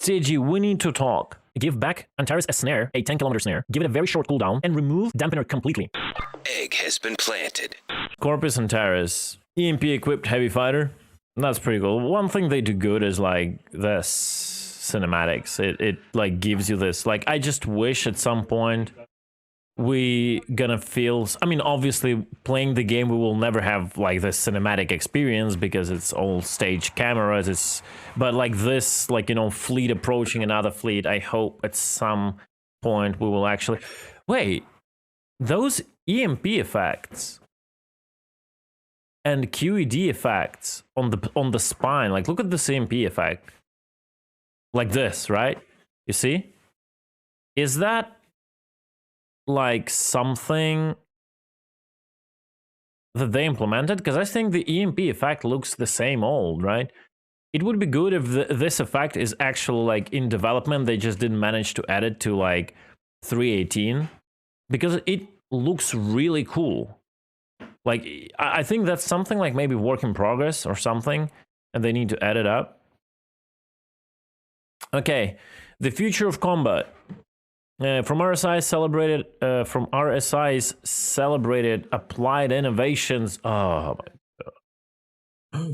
CG, we need to talk. Give back Antares a snare, a 10-kilometer snare, give it a very short cooldown, and remove dampener completely. Egg has been planted. Corpus Antares, EMP-equipped heavy fighter. That's pretty cool. One thing they do good is, like, this cinematics. It like, gives you this. Like, I just wish at some point we gonna feel... I mean, obviously, playing the game, we will never have, like, this cinematic experience because it's all stage cameras. But, like, this, like, you know, fleet approaching another fleet, I hope at some point we will actually... Wait, those EMP effects and QED effects on the spine, like, look at this EMP effect. Like this, right? You see? Is that like something that they implemented? Because I think the EMP effect looks the same old, right? It would be good if this effect is actually like in development. They just didn't manage to add it to like 3.18 because it looks really cool. Like, I think that's something like maybe work in progress or something, and they need to add it up. Okay, the future of combat. From RSI's celebrated applied innovations. Oh my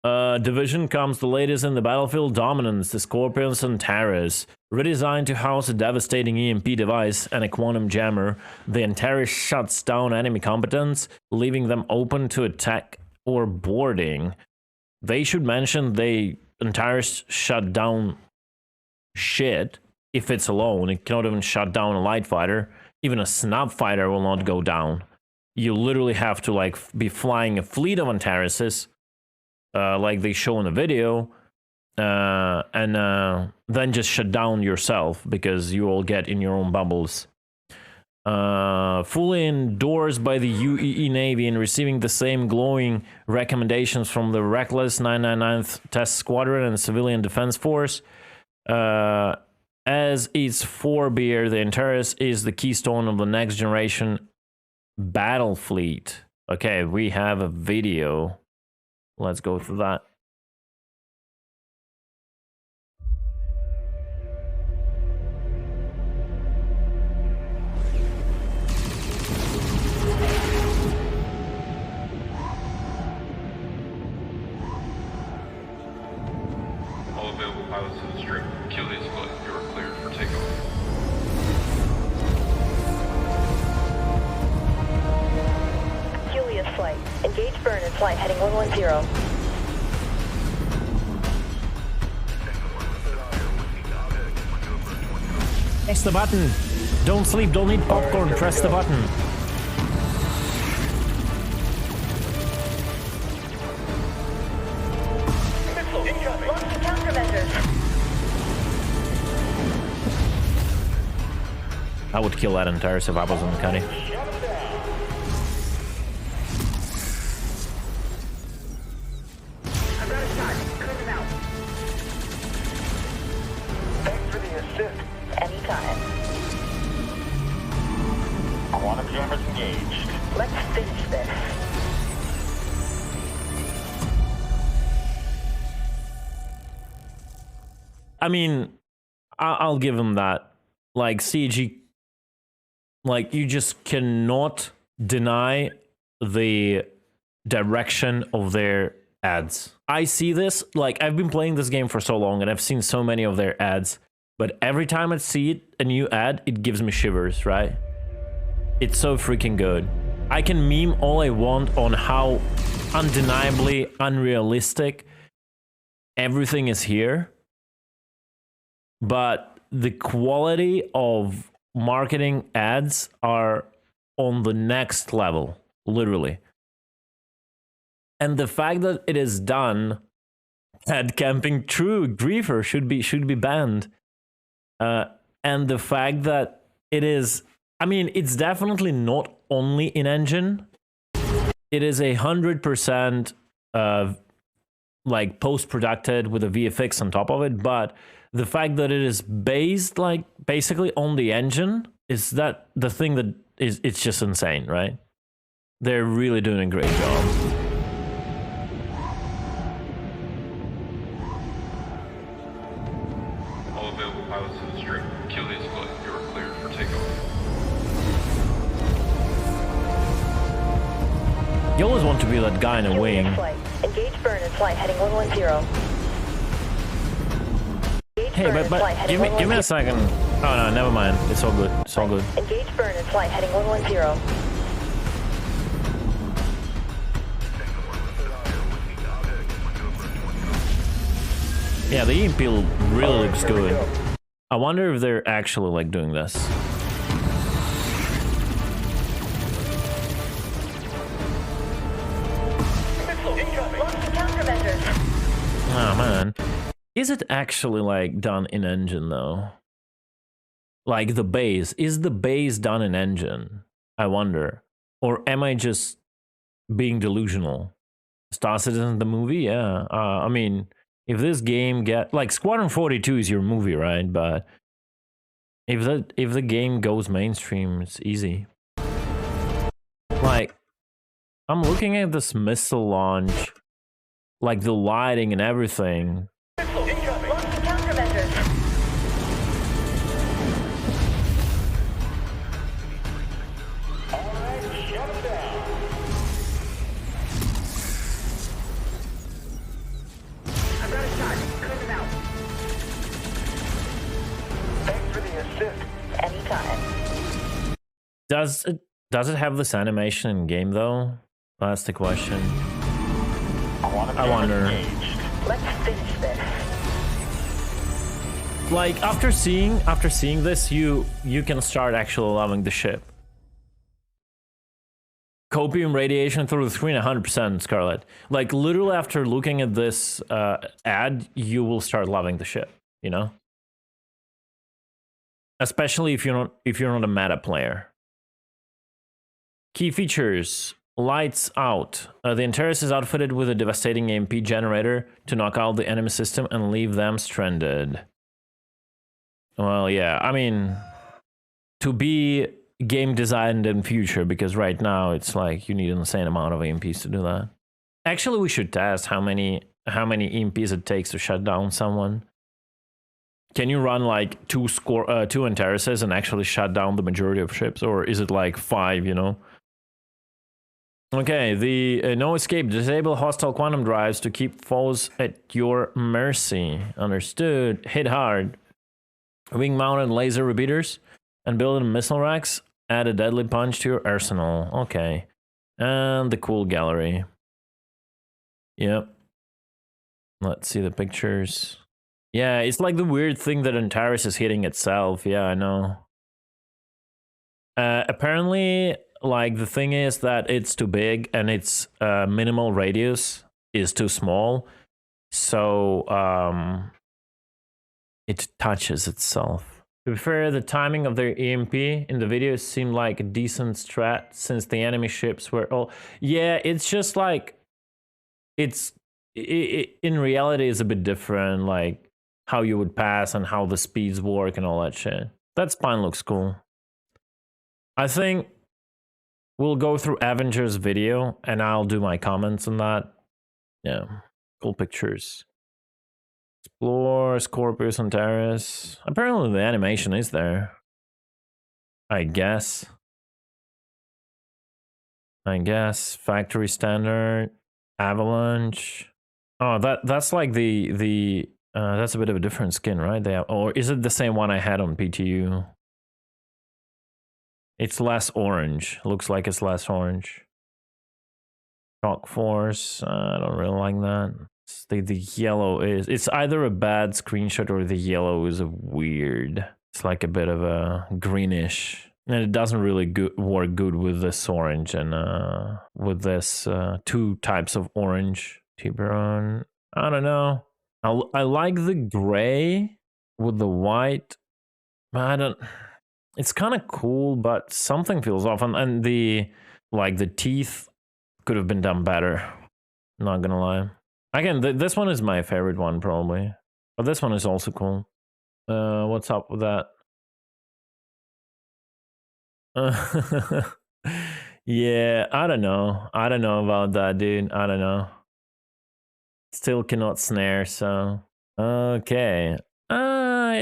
god. Division comes the latest in the battlefield dominance, the Scorpions Antares. Redesigned to house a devastating EMP device and a quantum jammer, the Antares shuts down enemy combatants, leaving them open to attack or boarding. They should mention Antares shut down shit. If it's alone, it cannot even shut down a light fighter. Even a snub fighter will not go down. You literally have to like be flying a fleet of Antareses, like they show in the video, and then just shut down yourself because you will get in your own bubbles. Fully endorsed by the UEE Navy and receiving the same glowing recommendations from the reckless 999th Test Squadron and Civilian Defense Force. As its forebear, the Antares is the keystone of the next generation battle fleet. Okay, we have a video. Let's go through that. All available pilots to the strip. Julius Foot, you are cleared for takeoff. Julius flight. Engage burn in flight heading 110. Press the button. Don't sleep, don't eat popcorn, press the button. Launching countermeasures. I would kill that Antares if I was in the country. I've got a shot. Clear them out. Thanks for the assist. Anytime. Quantum jammers engaged. Let's finish this. I mean, I'll give him that. Like, CG, like, you just cannot deny the direction of their ads. I see this, like, I've been playing this game for so long and I've seen so many of their ads, but every time I see it, a new ad, it gives me shivers, right? It's so freaking good. I can meme all I want on how undeniably unrealistic everything is here, but the quality of marketing ads are on the next level, literally. And the fact that it is done, ad camping, true, griefer should be banned. And the fact that it is, I mean, it's definitely not only in engine. It is 100% like post-produced with a VFX on top of it, but the fact that it is based like basically on the engine is that the thing that is, it's just insane, right? They're really doing a great job. All available pilots to the strip. Kill the Skillet. You are cleared for takeoff. You always want to be that guy in a wing. Flight. Engage burn in flight heading 110. Hey, but give me a second. Oh no, never mind. It's all good. It's all good. Engage burn in flight heading 110. Yeah, the EMP really looks good. I wonder if they're actually like doing this. Launching countermeasures. Oh man. Is it actually like done in engine though? Like the base. Is the base done in engine? I wonder. Or am I just being delusional? Star Citizen the movie? Yeah. I mean, if this game like Squadron 42 is your movie, right? But if the game goes mainstream, it's easy. Like, I'm looking at this missile launch, like the lighting and everything. Launching countermeasures. Alright, shut them down. I've got a shot. Clear them out. Thanks for the assist. Anytime. Does it have this animation in game though? That's the question. Quantum I wonder. engaged. Let's finish this. Like after seeing this, you can start actually loving the ship. Copium radiation through the 300%, Scarlet. Like literally after looking at this ad, you will start loving the ship. You know, especially if you're not a meta player. Key features. Lights out. The Antares is outfitted with a devastating EMP generator to knock out the enemy system and leave them stranded. Well, yeah, I mean, to be game designed in future, because right now it's like you need an insane amount of EMPs to do that. Actually, we should test how many EMPs it takes to shut down someone. Can you run like two Antareses and actually shut down the majority of ships, or is it like 5? You know. Okay, the no escape. Disable hostile quantum drives to keep foes at your mercy. Understood. Hit hard. Wing-mounted laser repeaters and build missile racks. Add a deadly punch to your arsenal. Okay. And the cool gallery. Yep. Let's see the pictures. Yeah, it's like the weird thing that Antares is hitting itself. Yeah, I know. Apparently, like the thing is that it's too big and its minimal radius is too small. So it touches itself. To be fair, the timing of their EMP in the video seemed like a decent strat since the enemy ships were all... Yeah, it's just like... in reality, it's a bit different, like how you would pass and how the speeds work and all that shit. That spine looks cool. I think we'll go through Avengers video and I'll do my comments on that. Yeah, cool pictures. Explore, Scorpius, Antares. Apparently the animation is there. I guess. Factory standard. Avalanche. Oh, that's like the that's a bit of a different skin, right? They have, or is it the same one I had on PTU? It's less orange. Looks like it's less orange. Shock Force. I don't really like that. The yellow is... It's either a bad screenshot or the yellow is weird. It's like a bit of a greenish. And it doesn't really work good with this orange and with this two types of orange. Tiburon. I don't know. I like the gray with the white. But I don't... It's kind of cool, but something feels off. And the teeth could have been done better. Not gonna lie. Again, this one is my favorite one, probably. But this one is also cool. What's up with that? Yeah, I don't know. I don't know about that, dude. I don't know. Still cannot snare, so... Okay.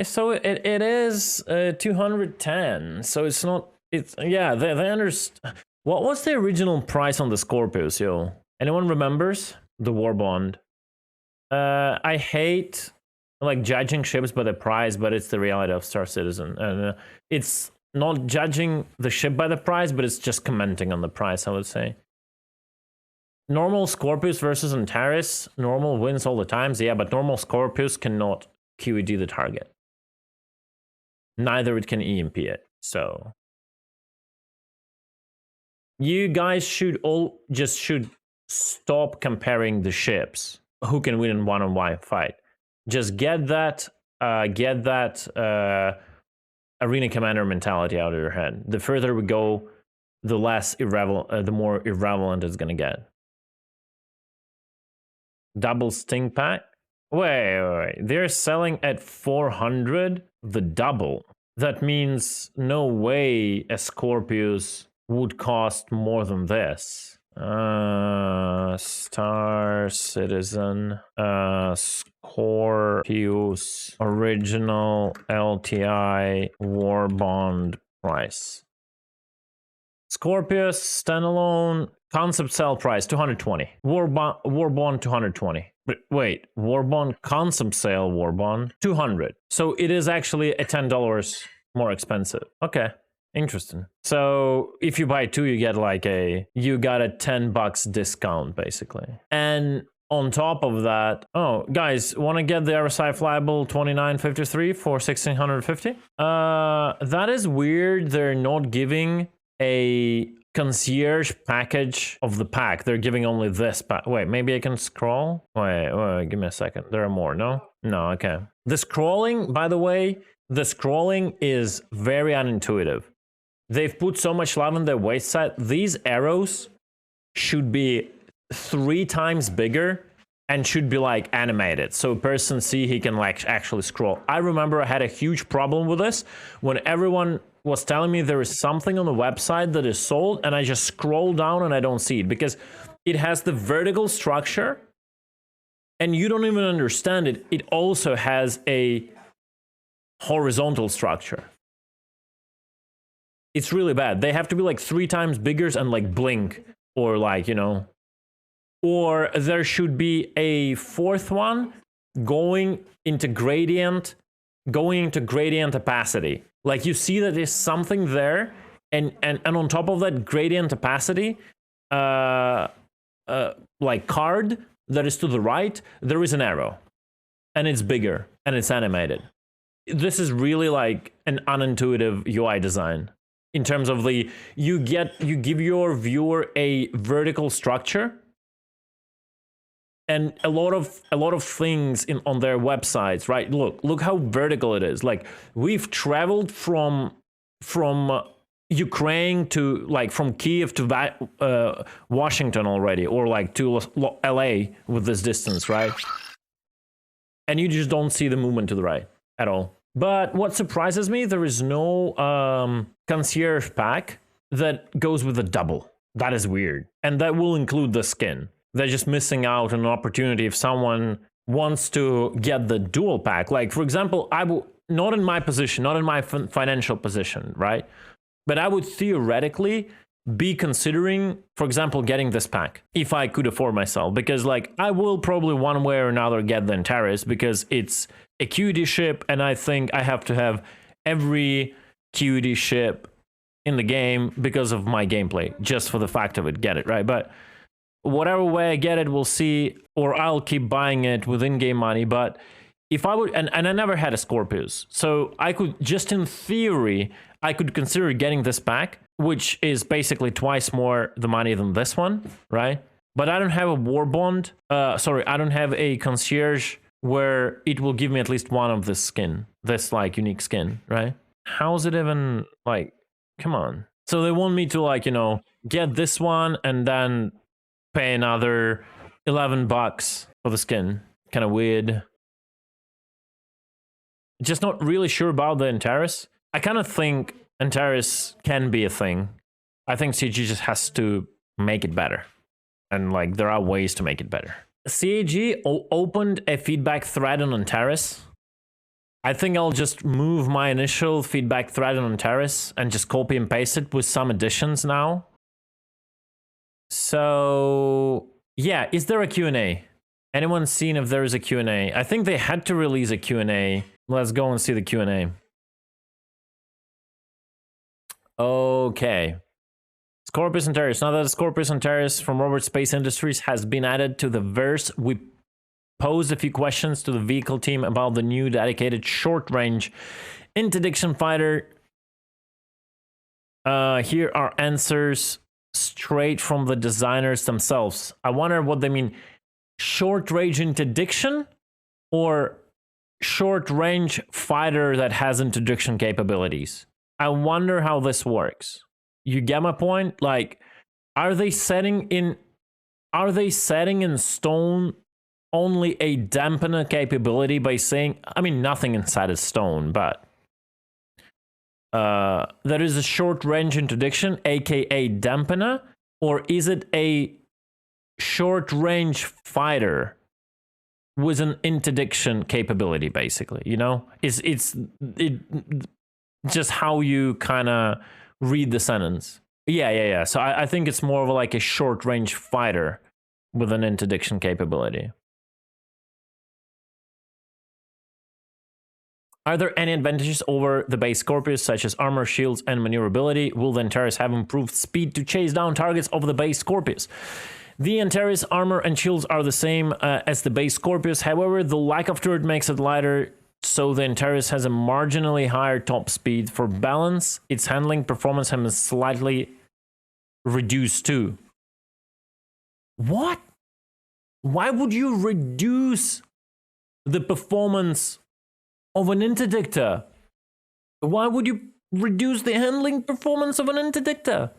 So it is 210. So it's not. It's yeah. They understand. What was the original price on the Scorpius, yo? Anyone remembers the war bond? I hate like judging ships by the price, but it's the reality of Star Citizen, and it's not judging the ship by the price, but it's just commenting on the price, I would say. Normal Scorpius versus Antares, normal wins all the times, yeah, but normal Scorpius cannot QED the target. Neither it can EMP it, so you guys should stop comparing the ships. Who can win in one-on-one fight? Just get that arena commander mentality out of your head. The further we go, the less irrelevant, the more irrelevant it's gonna get. Double Sting pack. Wait. They're selling at 400 the double. That means no way a Scorpius would cost more than this. Star Citizen, Scorpius, original LTI war bond price. Scorpius standalone concept sale price 220. War bond 220. Wait, war bond concept sale war bond 200. So it is actually a $10 more expensive. Okay. Interesting. So if you buy two, you got you got a $10 discount basically. And on top of that, oh guys, want to get the RSI Flyable 2953 for 1650? That is weird. They're not giving a concierge package of the pack. They're giving only this pack. Wait, maybe I can scroll? Wait, give me a second. There are more, no? No, okay. The scrolling, by the way, is very unintuitive. They've put so much love on their waist side. These arrows should be 3 times bigger and should be like animated. So a person he can like actually scroll. I remember I had a huge problem with this when everyone was telling me there is something on the website that is sold and I just scroll down and I don't see it because it has the vertical structure and you don't even understand it. It also has a horizontal structure. It's really bad. They have to be like 3 times bigger and like blink or like, you know, or there should be a 4th one going into gradient opacity. Like you see that there's something there and on top of that gradient opacity, like card that is to the right, there is an arrow and it's bigger and it's animated. This is really like an unintuitive UI design. In terms of you give your viewer a vertical structure, and a lot of things on their websites, right? Look how vertical it is. Like we've traveled from Ukraine to like from Kiev to Washington already, or like to LA with this distance, right? And you just don't see the movement to the right at all. But what surprises me, there is no concierge pack that goes with a double. That is weird. And that will include the skin. They're just missing out on an opportunity if someone wants to get the dual pack. Like, for example, not in my position, not in my financial position, right? But I would theoretically be considering, for example, getting this pack if I could afford myself. Because like I will probably one way or another get the Antares because it's a QED ship, and I think I have to have every QED ship in the game because of my gameplay, just for the fact of it, get it, right? But whatever way I get it, we'll see, or I'll keep buying it with in-game money. But if I would, and I never had a Scorpius, so I could, just in theory, I could consider getting this pack, which is basically twice more the money than this one, right? But I don't have a war bond, I don't have a concierge where it will give me at least one of this skin, this like unique skin, right? How's it even like, come on. So they want me to like, you know, get this one and then pay another $11 for the skin. Kind of weird. Just not really sure about the Antares. I kind of think Antares can be a thing. I think CG just has to make it better. And like, there are ways to make it better. CAG opened a feedback thread on Antares. I think I'll just move my initial feedback thread on Antares and just copy and paste it with some additions now. So, yeah, is there a Q&A? Anyone seen if there is a Q&A? I think they had to release a Q&A. Let's go and see the Q&A. Okay. Scorpius Antares. Now that Scorpius Antares from Robert Space Industries has been added to the verse, we posed a few questions to the vehicle team about the new dedicated short-range interdiction fighter. Here are answers straight from the designers themselves. I wonder what they mean. Short-range interdiction or short-range fighter that has interdiction capabilities? I wonder how this works. You get my point? Like, are they setting in stone only a dampener capability by saying, I mean, nothing inside is stone, but there is a short-range interdiction, aka dampener, or is it a short-range fighter with an interdiction capability, basically? You know, it's just how you kind of read the sentence. Yeah. So I think it's more of like a short-range fighter with an interdiction capability. Are there any advantages over the base Scorpius, such as armor, shields, and maneuverability? Will the Antares have improved speed to chase down targets of the base Scorpius? The Antares armor and shields are the same as the base Scorpius. However, the lack of turret makes it lighter, so the Antares has a marginally higher top speed. For balance, its handling performance has been slightly reduced too. What? Why would you reduce the performance of an interdictor? Why would you reduce the handling performance of an interdictor?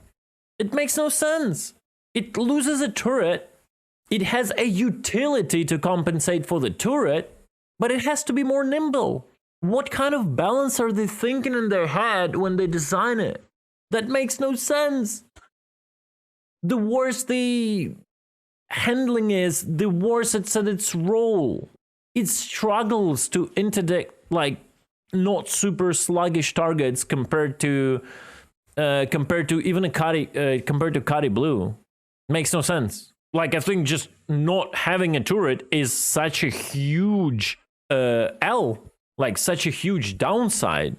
It makes no sense. It loses a turret. It has a utility to compensate for the turret, but it has to be more nimble. What kind of balance are they thinking in their head when they design it? That makes no sense. The worse the handling is, the worse it's at its role. It struggles to interdict like not super sluggish targets compared to even a Cadi Blue. Makes no sense. Like, I think just not having a turret is such a huge like such a huge downside.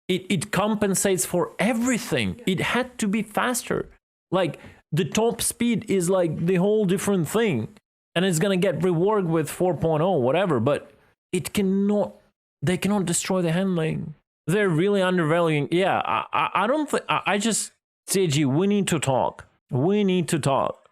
It compensates for everything. It had to be faster. Like, the top speed is like the whole different thing, and it's gonna get reworked with 4.0 whatever, but it cannot. They cannot destroy the handling. They're really undervaluing. Yeah, I don't think. I just, CG, we need to talk. We need to talk.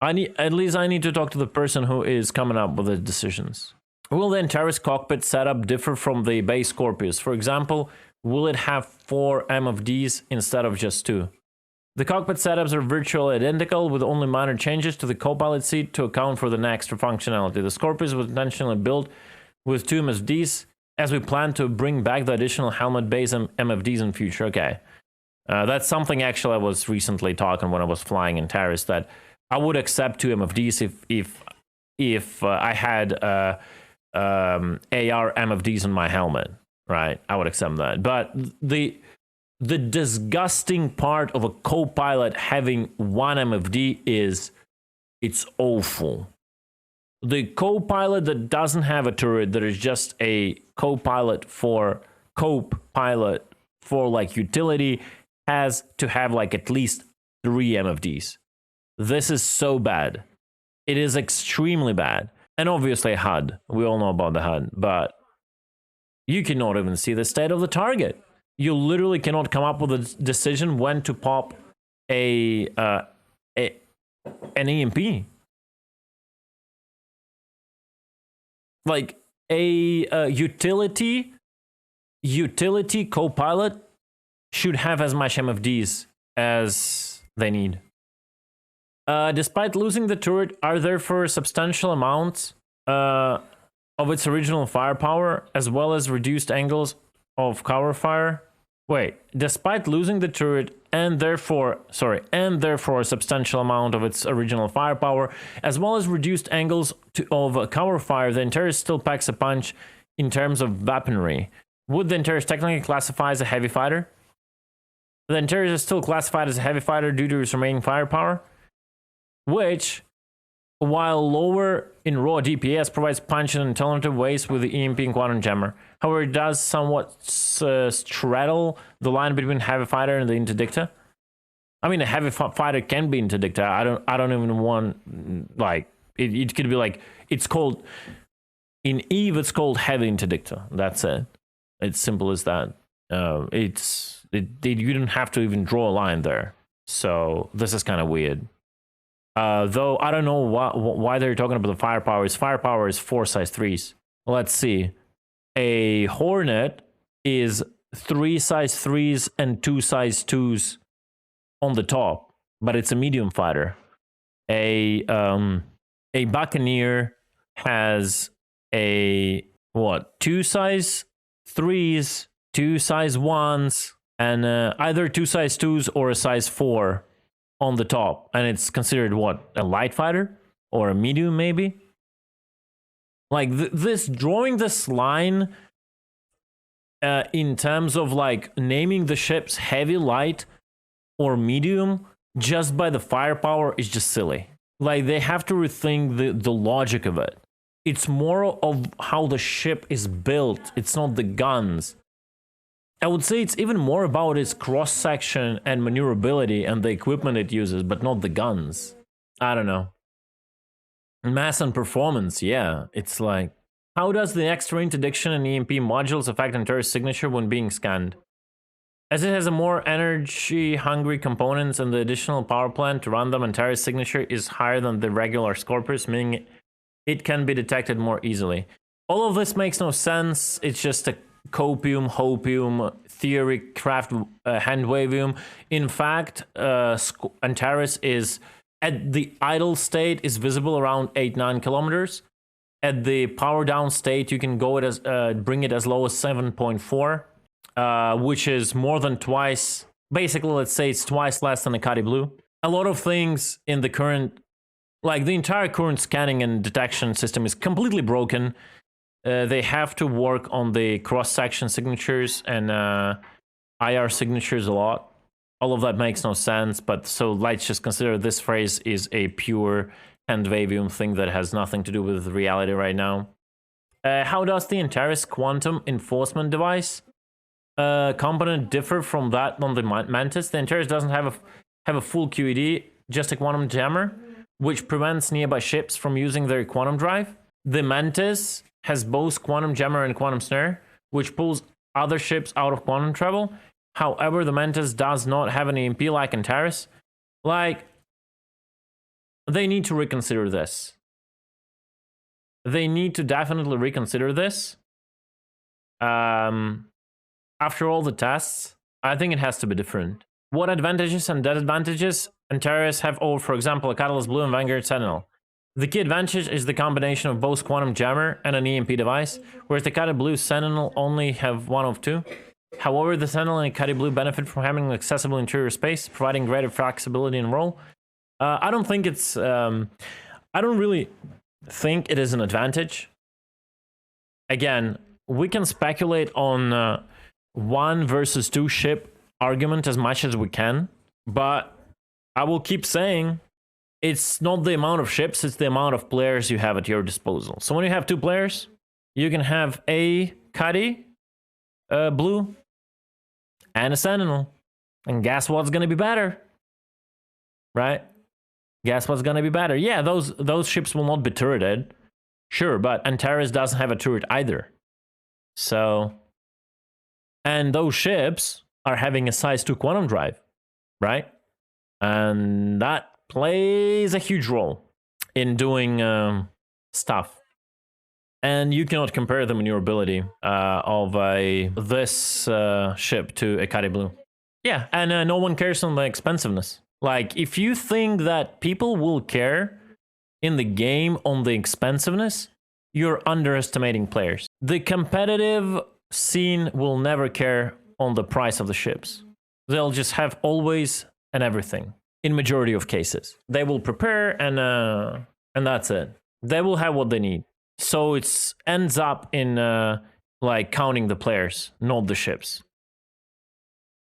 I need to talk to the person who is coming up with the decisions. Will the Antares cockpit setup differ from the base Scorpius? For example, will it have 4 MFDs instead of just 2? The cockpit setups are virtually identical, with only minor changes to the co-pilot seat to account for the extra functionality. The Scorpius was intentionally built with 2 MFDs, as we plan to bring back the additional helmet-based MFDs in future. Okay. That's something actually I was recently talking when I was flying in Antares, that I would accept 2 MFDs if I had AR MFDs in my helmet, right? I would accept that. But the disgusting part of a co-pilot having 1 MFD is it's awful. The co-pilot that doesn't have a turret, that is just a co-pilot for like utility, has to have like at least 3 MFDs. This is so bad. It is extremely bad. And obviously HUD. We all know about the HUD, but you cannot even see the state of the target. You literally cannot come up with a decision when to pop an EMP. Like a utility co-pilot should have as much MFDs as they need. Despite losing the turret, are therefore substantial amounts of its original firepower, as well as reduced angles of cover fire. Wait, despite losing the turret and therefore a substantial amount of its original firepower, as well as reduced angles of cover fire, the Antares still packs a punch in terms of weaponry. would the Antares technically classify as a heavy fighter? The Antares is still classified as a heavy fighter due to its remaining firepower, which, while lower in raw DPS, provides punch in alternative ways with the EMP and Quantum Jammer. However, it does somewhat straddle the line between heavy fighter and the interdictor. I mean, a heavy fighter can be interdictor. I don't even want, like, it could be like, it's called, in EVE, it's called heavy interdictor. That's it. It's simple as that. You don't have to even draw a line there. So this is kind of weird. Though I don't know why they're talking about the firepower. Firepower is 4 size 3s. Let's see. A Hornet is 3 size 3s and 2 size 2s on the top, but it's a medium fighter. A Buccaneer has a 2 size 3s, 2 size 1s, and either 2 size 2s or a size 4 on the top, and it's considered a light fighter or a medium, maybe. Like this, drawing this line in terms of like naming the ships heavy, light, or medium just by the firepower is just silly. Like they have to rethink the logic of it. It's more of how the ship is built. It's not the guns. I would say it's even more about its cross-section and maneuverability and the equipment it uses, but not the guns. I don't know. Mass and performance, yeah. It's like, how does the extra interdiction and EMP modules affect Antares' signature when being scanned? As it has a more energy-hungry components and the additional power plant to run them, Antares' signature is higher than the regular Scorpius, meaning it can be detected more easily. All of this makes no sense. It's just a copium, hopium, theory, craft, handwavium. In fact, Antares is, at the idle state, is visible around 8-9 kilometers. At the power down state, you can go it as bring it as low as 7.4, which is more than twice. Basically, let's say it's twice less than a Cuddy Blue. A lot of things in the current, like the entire current scanning and detection system is completely broken. They have to work on the cross-section signatures and IR signatures a lot. All of that makes no sense, but so let's just consider this phrase is a pure handwavium thing that has nothing to do with reality right now. How does the Antares quantum enforcement device component differ from that on the Mantis? The Antares doesn't have a full QED, just a quantum jammer, which prevents nearby ships from using their quantum drive. The Mantis has both quantum jammer and quantum snare, which pulls other ships out of quantum travel. However, the Mantis does not have an EMP like Antares. Like, they need to reconsider this. They need to definitely reconsider this. After all the tests, I think it has to be different. What advantages and disadvantages Antares have over, for example, a Catalyst Blue and Vanguard Sentinel? The key advantage is the combination of both quantum jammer and an EMP device, whereas the Cuddy Blue Sentinel only have one of two. However, the Sentinel and Cuddy Blue benefit from having an accessible interior space, providing greater flexibility in roll. I don't think it's... I don't really think it is an advantage. Again, we can speculate on 1 versus 2 ship argument as much as we can, but I will keep saying it's not the amount of ships, it's the amount of players you have at your disposal. So when you have 2 players, you can have a Cuddy Blue and a Sentinel. And guess what's going to be better? Right? Guess what's going to be better? Yeah, those ships will not be turreted. Sure, but Antares doesn't have a turret either. So, and those ships are having a size 2 quantum drive, right? And that plays a huge role in doing stuff. And you cannot compare the maneuverability of this ship to a Cuddy Blue. Yeah, and no one cares on the expensiveness. Like, if you think that people will care in the game on the expensiveness, you're underestimating players. The competitive scene will never care on the price of the ships. They'll just have always and everything. In majority of cases, they will prepare and that's it. They will have what they need. So it ends up in like counting the players, not the ships.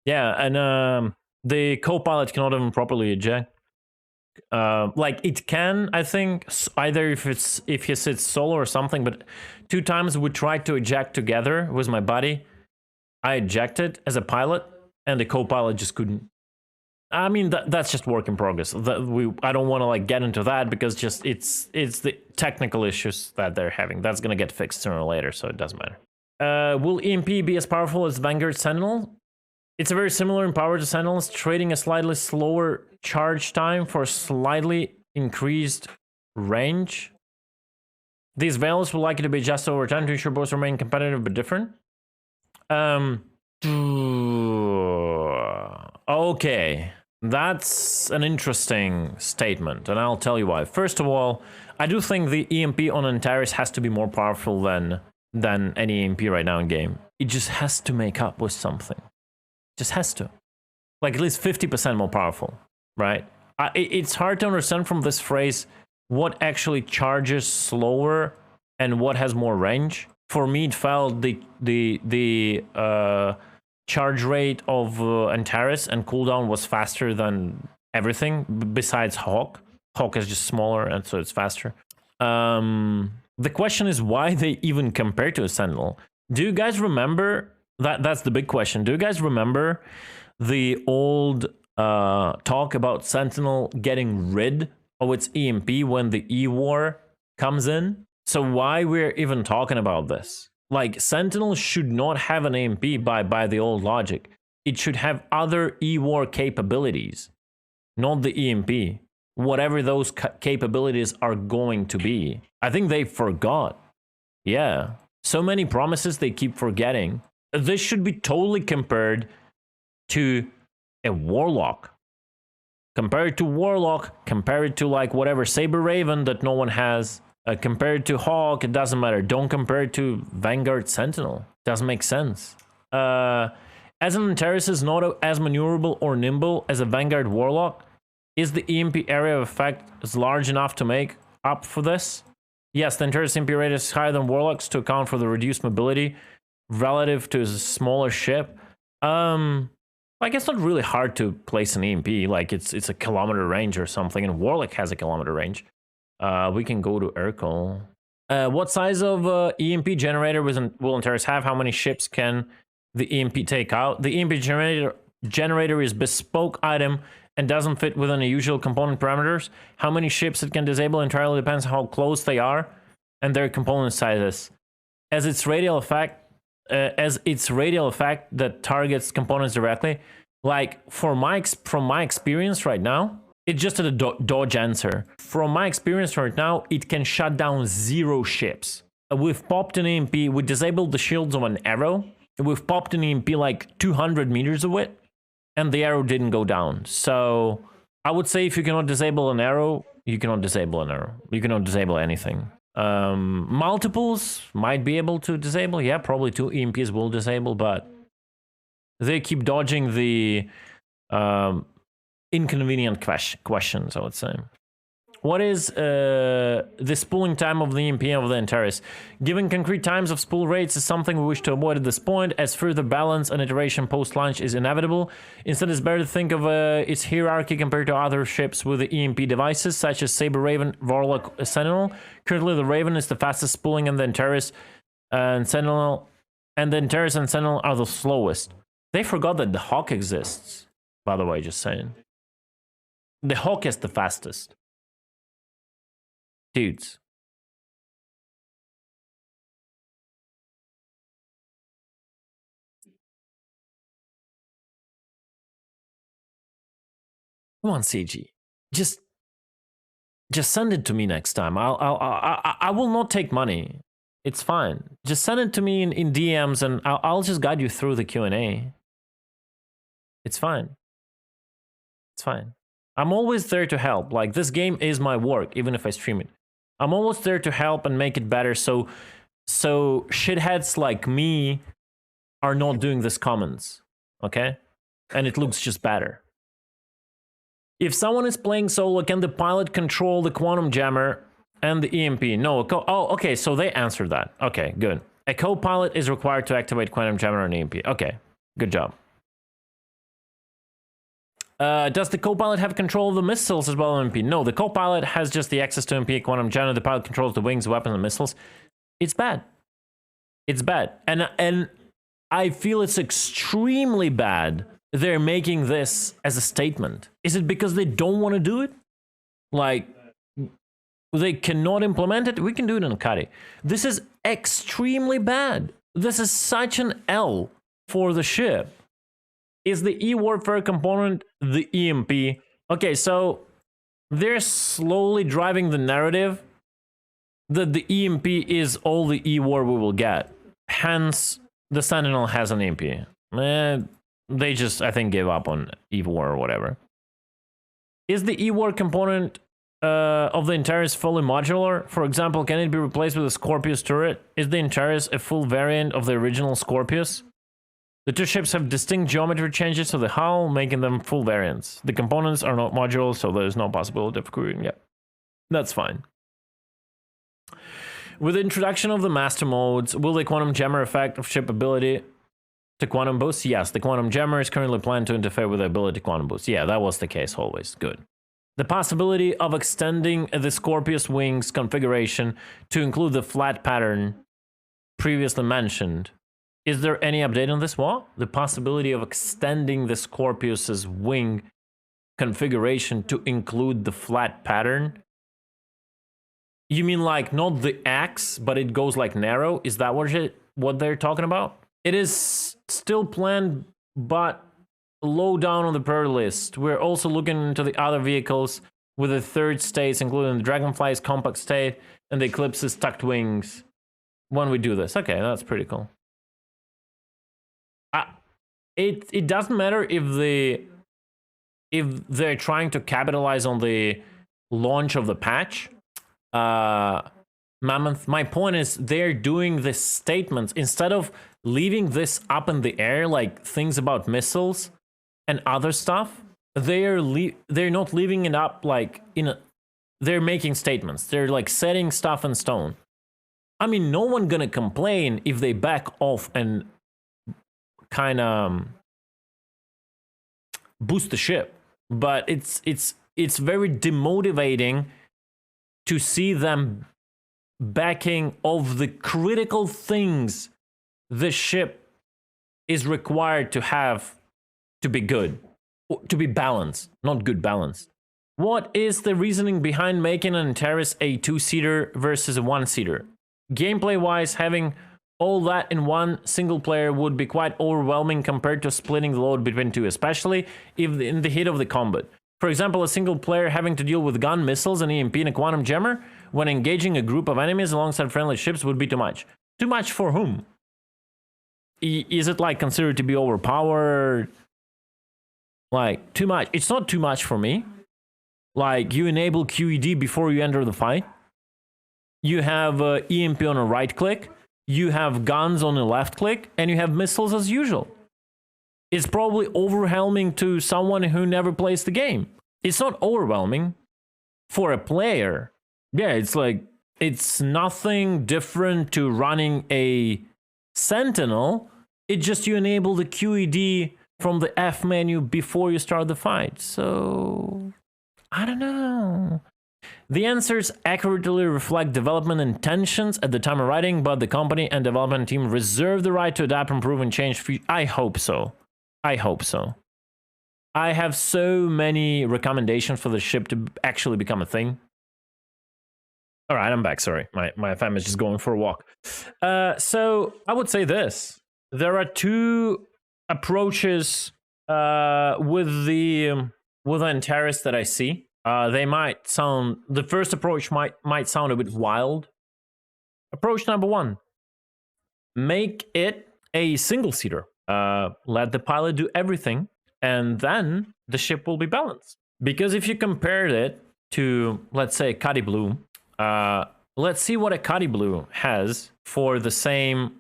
Yeah, and the co-pilot cannot even properly eject. Like it can, I think, either if he sits solo or something. But 2 times we tried to eject together with my buddy. I ejected as a pilot, and the co-pilot just couldn't. I mean, that's just work in progress. I don't want to like get into that because just it's the technical issues that they're having. That's gonna get fixed sooner or later, so it doesn't matter. Will EMP be as powerful as Vanguard Sentinel? It's very similar in power to Sentinels, trading a slightly slower charge time for slightly increased range. These values will likely to be adjusted over time to ensure both remain competitive but different. Okay, that's an interesting statement, and I'll tell you why. First of all, I do think the EMP on Antares has to be more powerful than any EMP right now in game. It just has to make up with something. Just has to. Like at least 50% more powerful, right? It's hard to understand from this phrase what actually charges slower and what has more range. For me, it felt the charge rate of Antares and cooldown was faster than everything besides Hawk. Hawk is just smaller and so it's faster. The question is why they even compare to a Sentinel. Do you guys remember? That's the big question. Do you guys remember the old talk about Sentinel getting rid of its EMP when the E-War comes in? So why we're even talking about this? Like, Sentinel should not have an EMP by the old logic. It should have other E-War capabilities, not the EMP. Whatever those capabilities are going to be. I think they forgot. Yeah. So many promises they keep forgetting. This should be totally compared to a Warlock. Compare it to Warlock, compare it to like whatever Saber Raven that no one has. Compare it to Hawk, it doesn't matter. Don't compare it to Vanguard Sentinel. Doesn't make sense. As an Antares is not as maneuverable or nimble as a Vanguard Warlock, is the EMP area of effect is large enough to make up for this? Yes, the Antares EMP rate is higher than Warlock's to account for the reduced mobility relative to a smaller ship. Like it's not really hard to place an EMP. Like it's a kilometer range or something, and Warlock has a kilometer range. We can go to Urkel. What size of EMP generator will Antares have? How many ships can the EMP take out? The EMP generator is bespoke item and doesn't fit within the usual component parameters. How many ships it can disable entirely depends on how close they are and their component sizes. As its radial effect that targets components directly. Like from my experience right now, it's just a dodge answer. From my experience right now, it can shut down 0 ships. We've popped an EMP, we disabled the shields of an arrow. We've popped an EMP like 200 meters of it, and the arrow didn't go down. So I would say if you cannot disable an arrow, you cannot disable an arrow. You cannot disable anything. Multiples might be able to disable. Yeah, probably 2 EMPs will disable, but they keep dodging the inconvenient questions, I would say. What is the spooling time of the EMP of the Antares? Given concrete times of spool rates is something we wish to avoid at this point, as further balance and iteration post-launch is inevitable. Instead, it's better to think of its hierarchy compared to other ships with the EMP devices, such as Saber Raven, Warlock, Sentinel. Currently, the Raven is the fastest spooling, and the Antares and Sentinel are the slowest. They forgot that the Hawk exists, by the way, just saying. The Hawk is the fastest. Dudes. Come on, CG. Just send it to me next time. I will not take money. It's fine. Just send it to me in DMs, and I'll just guide you through the Q&A. It's fine. It's fine. I'm always there to help. Like, this game is my work, even if I stream it. I'm always there to help and make it better, so shitheads like me are not doing this comments, okay? And it looks just better. If someone is playing solo, can the pilot control the quantum jammer and the EMP? No. Oh, okay, so they answered that. Okay, good. A co-pilot is required to activate quantum jammer on EMP. Okay, good job. Does the co-pilot have control of the missiles as well as EMP? No, the co-pilot has just the access to EMP quantum jammer. The pilot controls the wings, weapons, and missiles. It's bad. It's bad. And I feel it's extremely bad they're making this as a statement. Is it because they don't want to do it? Like, they cannot implement it? We can do it in Cuddy. This is extremely bad. This is such an L for the ship. Is the E-warfare component the EMP? Okay, so they're slowly driving the narrative that the EMP is all the E-war we will get. Hence, the Sentinel has an EMP. They just, I think, gave up on E-war or whatever. Is the E-war component of the Antares fully modular? For example, can it be replaced with a Scorpius turret? Is the Antares a full variant of the original Scorpius? The two ships have distinct geometry changes to the hull, making them full variants. The components are not modular, so there's no possibility of crewing. Yeah, that's fine. With the introduction of the master modes, will the quantum jammer effect of ship ability to quantum boost? Yes, the quantum jammer is currently planned to interfere with the ability to quantum boost. Yeah, that was the case always. Good. The possibility of extending the Scorpius wings configuration to include the flat pattern previously mentioned. Is there any update on this? What? The possibility of extending the Scorpius's wing configuration to include the flat pattern? You mean like not the X, but it goes like narrow? Is that what they're talking about? It is still planned, but low down on the priority list. We're also looking into the other vehicles with the third states, including the Dragonfly's compact state and the Eclipse's tucked wings when we do this. Okay, that's pretty cool. It doesn't matter if they're trying to capitalize on the launch of the patch. Mammoth, my point is they're doing this statements instead of leaving this up in the air, like things about missiles and other stuff. They're not leaving it up like they're making statements. They're like setting stuff in stone. I mean, no one gonna complain if they back off and kind of boost the ship, but it's very demotivating to see them backing of the critical things the ship is required to have to be good, to be balanced, not good balanced. What is the reasoning behind making an Antares a two-seater versus a one-seater? Gameplay-wise, having all that in one single player would be quite overwhelming compared to splitting the load between two, especially if in the heat of the combat. For example, a single player having to deal with gun, missiles, and EMP and a quantum jammer when engaging a group of enemies alongside friendly ships would be too much. Too much for whom? Is it like considered to be overpowered? Like, too much. It's not too much for me. Like, you enable QED before you enter the fight. You have EMP on a right click. You have guns on a left click. And you have missiles as usual. It's probably overwhelming to someone who never plays the game. It's not overwhelming for a player. Yeah, it's like, it's nothing different to running a Sentinel. It's just you enable the QED from the F menu before you start the fight. So, I don't know. The answers accurately reflect development intentions at the time of writing, but the company and development team reserve the right to adapt, improve, and change. I hope so. I hope so. I have so many recommendations for the ship to actually become a thing. All right, I'm back. Sorry, my fam is just going for a walk. So I would say this: there are two approaches with the Antares that I see. They might sound. The first approach might sound a bit wild. Approach number one: make it a single-seater. Let the pilot do everything, and then the ship will be balanced. Because if you compared it to, let's say, Cuddy Blue, let's see what a Cuddy Blue has for the same,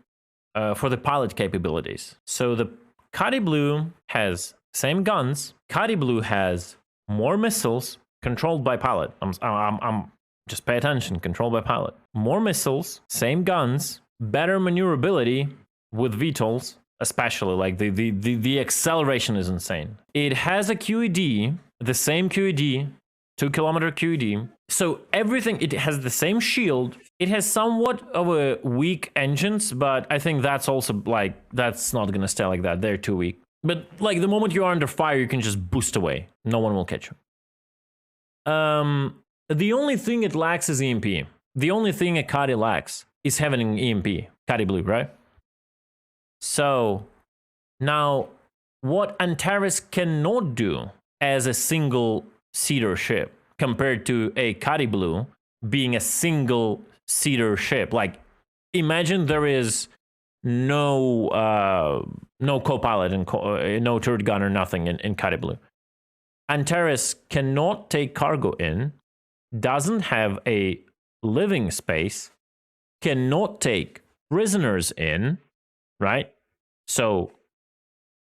for the pilot capabilities. So the Cuddy Blue has same guns. Cuddy Blue has more missiles controlled by pilot. I'm just pay attention. Controlled by pilot. More missiles, same guns, better maneuverability with VTOLs, especially like the acceleration is insane. It has a QED, the same QED, 2-kilometer QED. So everything, it has the same shield. It has somewhat of a weak engines, but I think that's also like, that's not gonna stay like that. They're too weak. But like the moment you are under fire, you can just boost away. No one will catch you. The only thing it lacks is EMP. The only thing a Cadi lacks is having an EMP. Cadi Blue, right? So now what Antares cannot do as a single-seater ship compared to a Cadi Blue being a single-seater ship. Like, imagine there is no co-pilot and no turret gun or nothing in Cadi Blue. Antares cannot take cargo in, doesn't have a living space, cannot take prisoners in, right? So,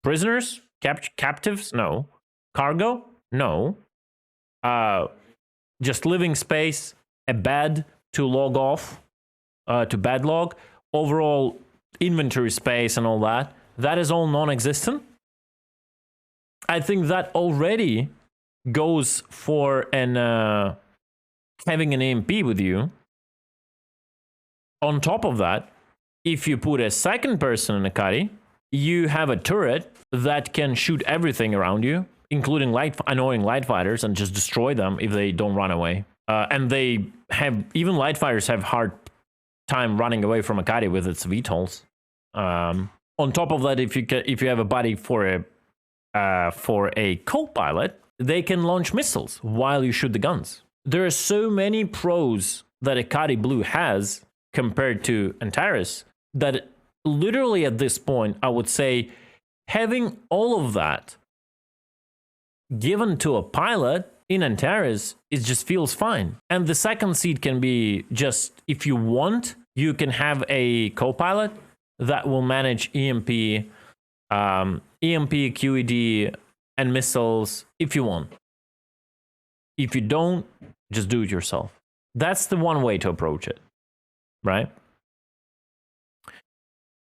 prisoners, captives, no. Cargo, no. Just living space, a bed to log off, to bed log, overall inventory space and all that. That is all non-existent. I think that already goes for an having an AMP with you. On top of that, if you put a second person in a Cadi, you have a turret that can shoot everything around you, including annoying light fighters, and just destroy them if they don't run away. And they have, even light fighters have hard time running away from a Cadi with its VTOLs. On top of that, if you have a buddy for a co-pilot, they can launch missiles while you shoot the guns. There are so many pros that a Cadi Blue has compared to Antares that literally at this point, I would say having all of that given to a pilot in Antares, it just feels fine. And the second seat can be just, if you want, you can have a co-pilot that will manage EMP, QED, and missiles if you want. If you don't, just do it yourself. That's the one way to approach it, right?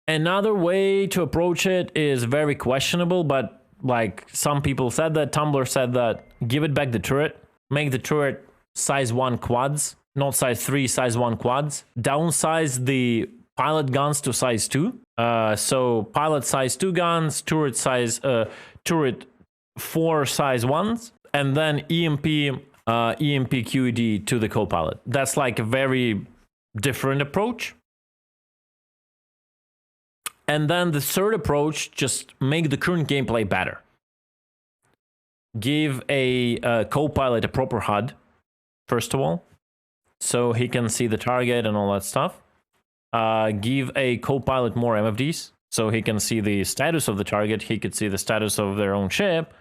Another way to approach it is very questionable, but like some people said that, Tumblr said that, give it back the turret, make the turret size 1 quads, not size 3, size 1 quads, downsize the pilot guns to size 2. So pilot size 2 guns, turret 4 size 1s, and then EMP QED to the co-pilot. That's like a very different approach. And then the third approach, just make the current gameplay better. Give a co-pilot a proper HUD, first of all, so he can see the target and all that stuff. Give a co-pilot more MFDs, so he can see the status of the target, he could see the status of their own ship.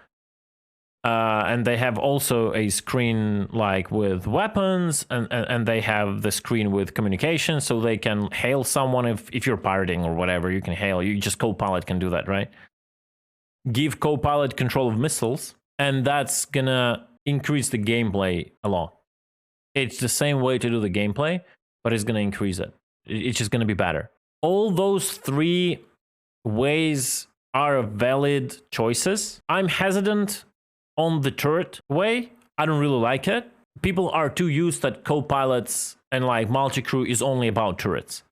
And they have also a screen like with weapons, and they have the screen with communication, so they can hail someone if you're pirating or whatever, you can hail. You just co-pilot can do that, right? Give co-pilot control of missiles, and that's gonna increase the gameplay a lot. It's the same way to do the gameplay, but it's gonna increase it. It's just gonna be better. All those three ways are valid choices. I'm hesitant on the turret way. I don't really like it. People are too used that co-pilots and like multi-crew is only about turrets.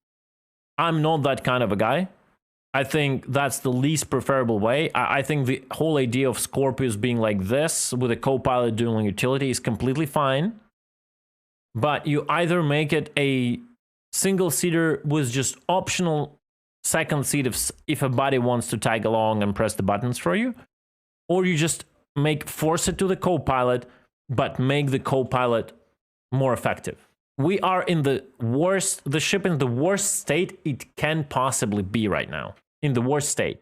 I'm not that kind of a guy. I think that's the least preferable way. I think the whole idea of Scorpius being like this with a co-pilot doing utility is completely fine. But you either make it a single-seater with just optional second seat if a buddy wants to tag along and press the buttons for you, or you just force it to the co-pilot, but make the co-pilot more effective. We are in the ship in the worst state it can possibly be right now. In the worst state.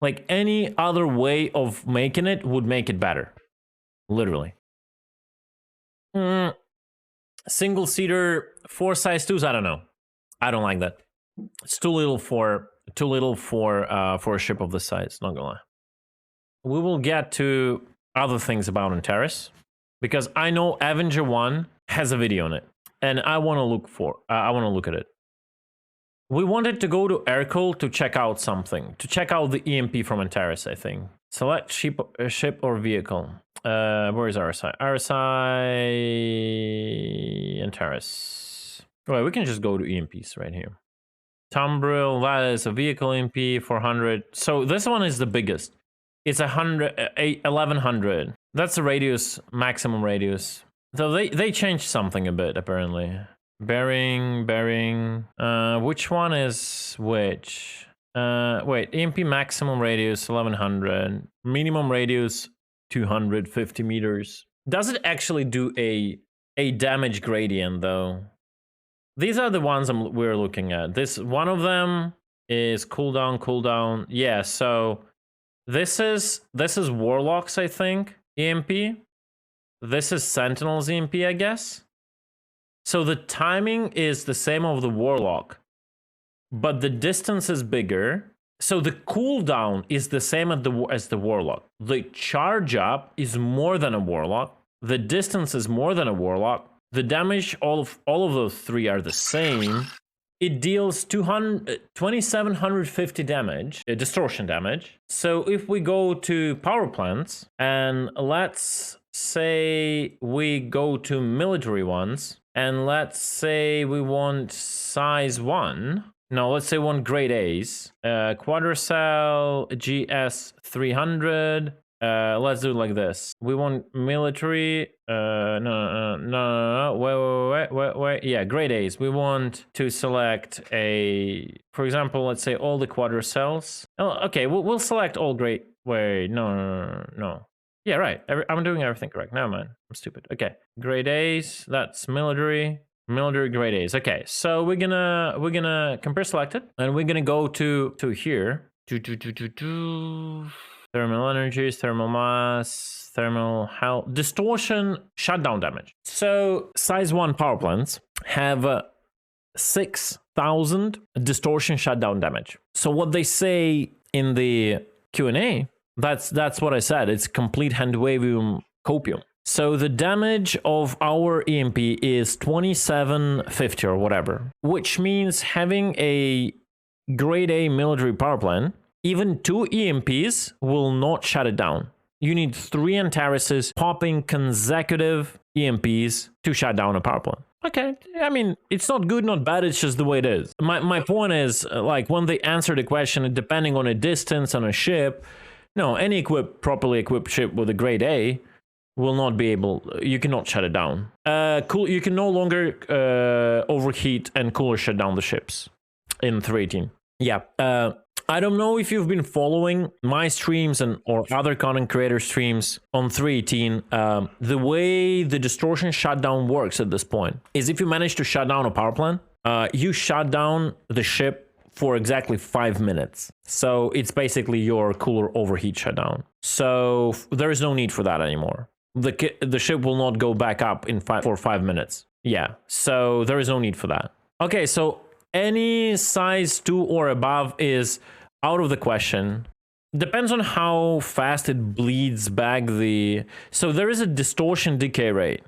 Like any other way of making it would make it better. Literally. Single-seater 4 size 2s, I don't know. I don't like that. It's too little for a ship of this size, not gonna lie. We will get to other things about Antares, because I know Avenger 1 has a video on it, and I want to look at it. We wanted to go to Aircool to check out something. To check out the EMP from Antares, I think. Select ship or vehicle. Where is RSI? RSI... Antares. Well, we can just go to EMPs right here. Tumbril, that is a vehicle EMP, 400. So this one is the biggest. It's 1100. That's the radius, maximum radius. So they changed something a bit, apparently. Bearing. Which one is which? Wait, EMP maximum radius 1100, minimum radius 250 meters. Does it actually do a damage gradient though? These are the ones we're looking at. This one of them is cooldown. Yeah, so this is Warlocks, I think, EMP. This is Sentinel's EMP, I guess. So the timing is the same of the Warlock, but the distance is bigger. So the cooldown is the same as the Warlock. The charge up is more than a Warlock. The distance is more than a Warlock. The damage, all of those three are the same. It deals 2750 damage, distortion damage. So if we go to power plants, and let's say we go to military ones, and let's say we want size 1. No, let's say we want grade A's. Quadricell GS 300. Let's do it like this. We want military. No. Wait. Yeah, grade A's. We want to select for example, let's say all the quadricells. Oh, okay, we'll select all grade. Wait, no. Yeah, right. I'm doing everything correct. Never mind. I'm stupid. Okay, grade A's. That's military. Military grade A's. Okay, so we're gonna compare selected, and we're gonna go to here. Thermal energies, thermal mass, thermal health, distortion, shutdown damage. So size 1 power plants have 6,000 distortion shutdown damage. So what they say in the Q&A, that's what I said. It's complete handwavium copium. So the damage of our EMP is 2750 or whatever, which means having a grade A military power plant, even 2 EMPs will not shut it down. You need 3 Antareses popping consecutive EMPs to shut down a power plant. Okay, I mean, it's not good, not bad, it's just the way it is. My point is, like, when they answer the question, depending on a distance on a ship, no, any properly equipped ship with a grade A will not be able, you cannot shut it down. You can no longer overheat and cooler shut down the ships in 318. Yeah, I don't know if you've been following my streams or other content creator streams on 318. The way the distortion shutdown works at this point is if you manage to shut down a power plant, you shut down the ship for exactly 5 minutes. So it's basically your cooler overheat shutdown. So there is no need for that anymore. The ship will not go back up for 5 minutes. Yeah, so there is no need for that. Okay, so any size 2 or above is out of the question. Depends on how fast it bleeds back so there is a distortion decay rate.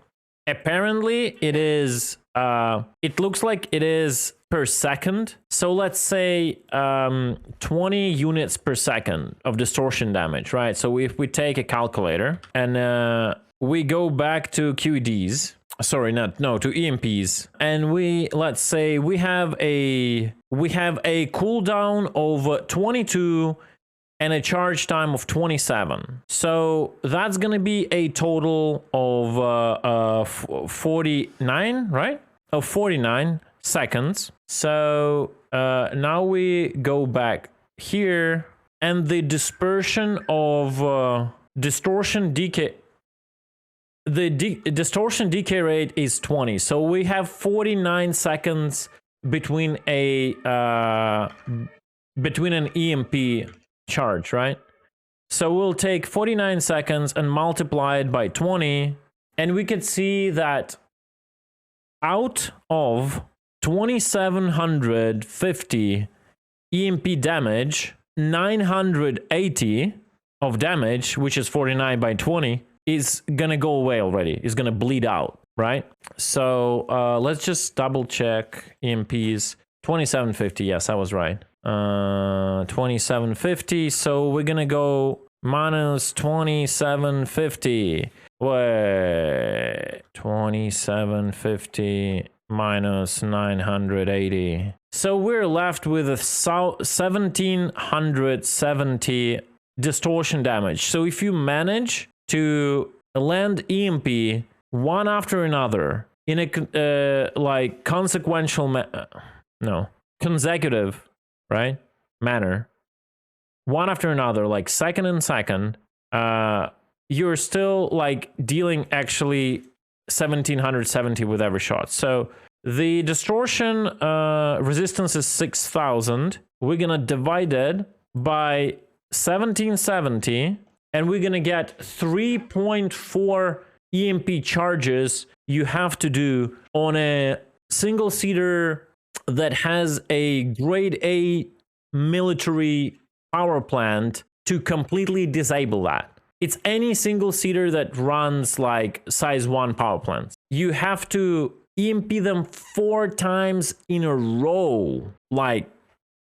Apparently it is it looks like it is per second. So let's say 20 units per second of distortion damage, right? So if we take a calculator and we go back to QEDs, sorry, to EMPs, and let's say we have a cooldown of 22 and a charge time of 27. So that's gonna be a total of 49, right? Of 49 seconds. So now we go back here, and the dispersion of distortion decay. The distortion decay rate is 20. So we have 49 seconds between an EMP charge, right? So we'll take 49 seconds and multiply it by 20, and we can see that out of 2750 EMP damage, 980 of damage, which is 49 by 20, is gonna go away already. Is gonna bleed out, right? So let's just double check EMPs. 2750, yes, I was right. 2750, so we're gonna go minus 2750. Wait, 2750 minus 980. So we're left with a 1770 distortion damage. So if you manage to land EMP one after another in a like consecutive, right, manner, one after another, like second and second, you're still like dealing actually 1770 with every shot. So the distortion resistance is 6000. We're gonna divide it by 1770, and we're gonna get 3.4 EMP charges you have to do on a single seater that has a grade A military power plant to completely disable that. It's any single seater that runs like size 1 power plants. You have to EMP them 4 times in a row. Like,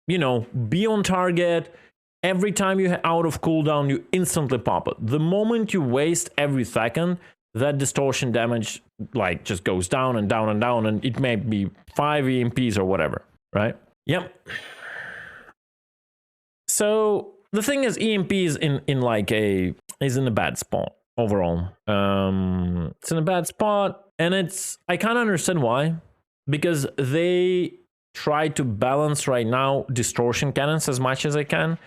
you know, be on target. Every time you're out of cooldown, you instantly pop it. The moment you waste every second, that distortion damage like just goes down and down and down, and it may be 5 EMPs or whatever, right? Yep. So the thing is, EMP is in a bad spot overall. It's in a bad spot, and I can't understand why, because they try to balance right now distortion cannons as much as they can,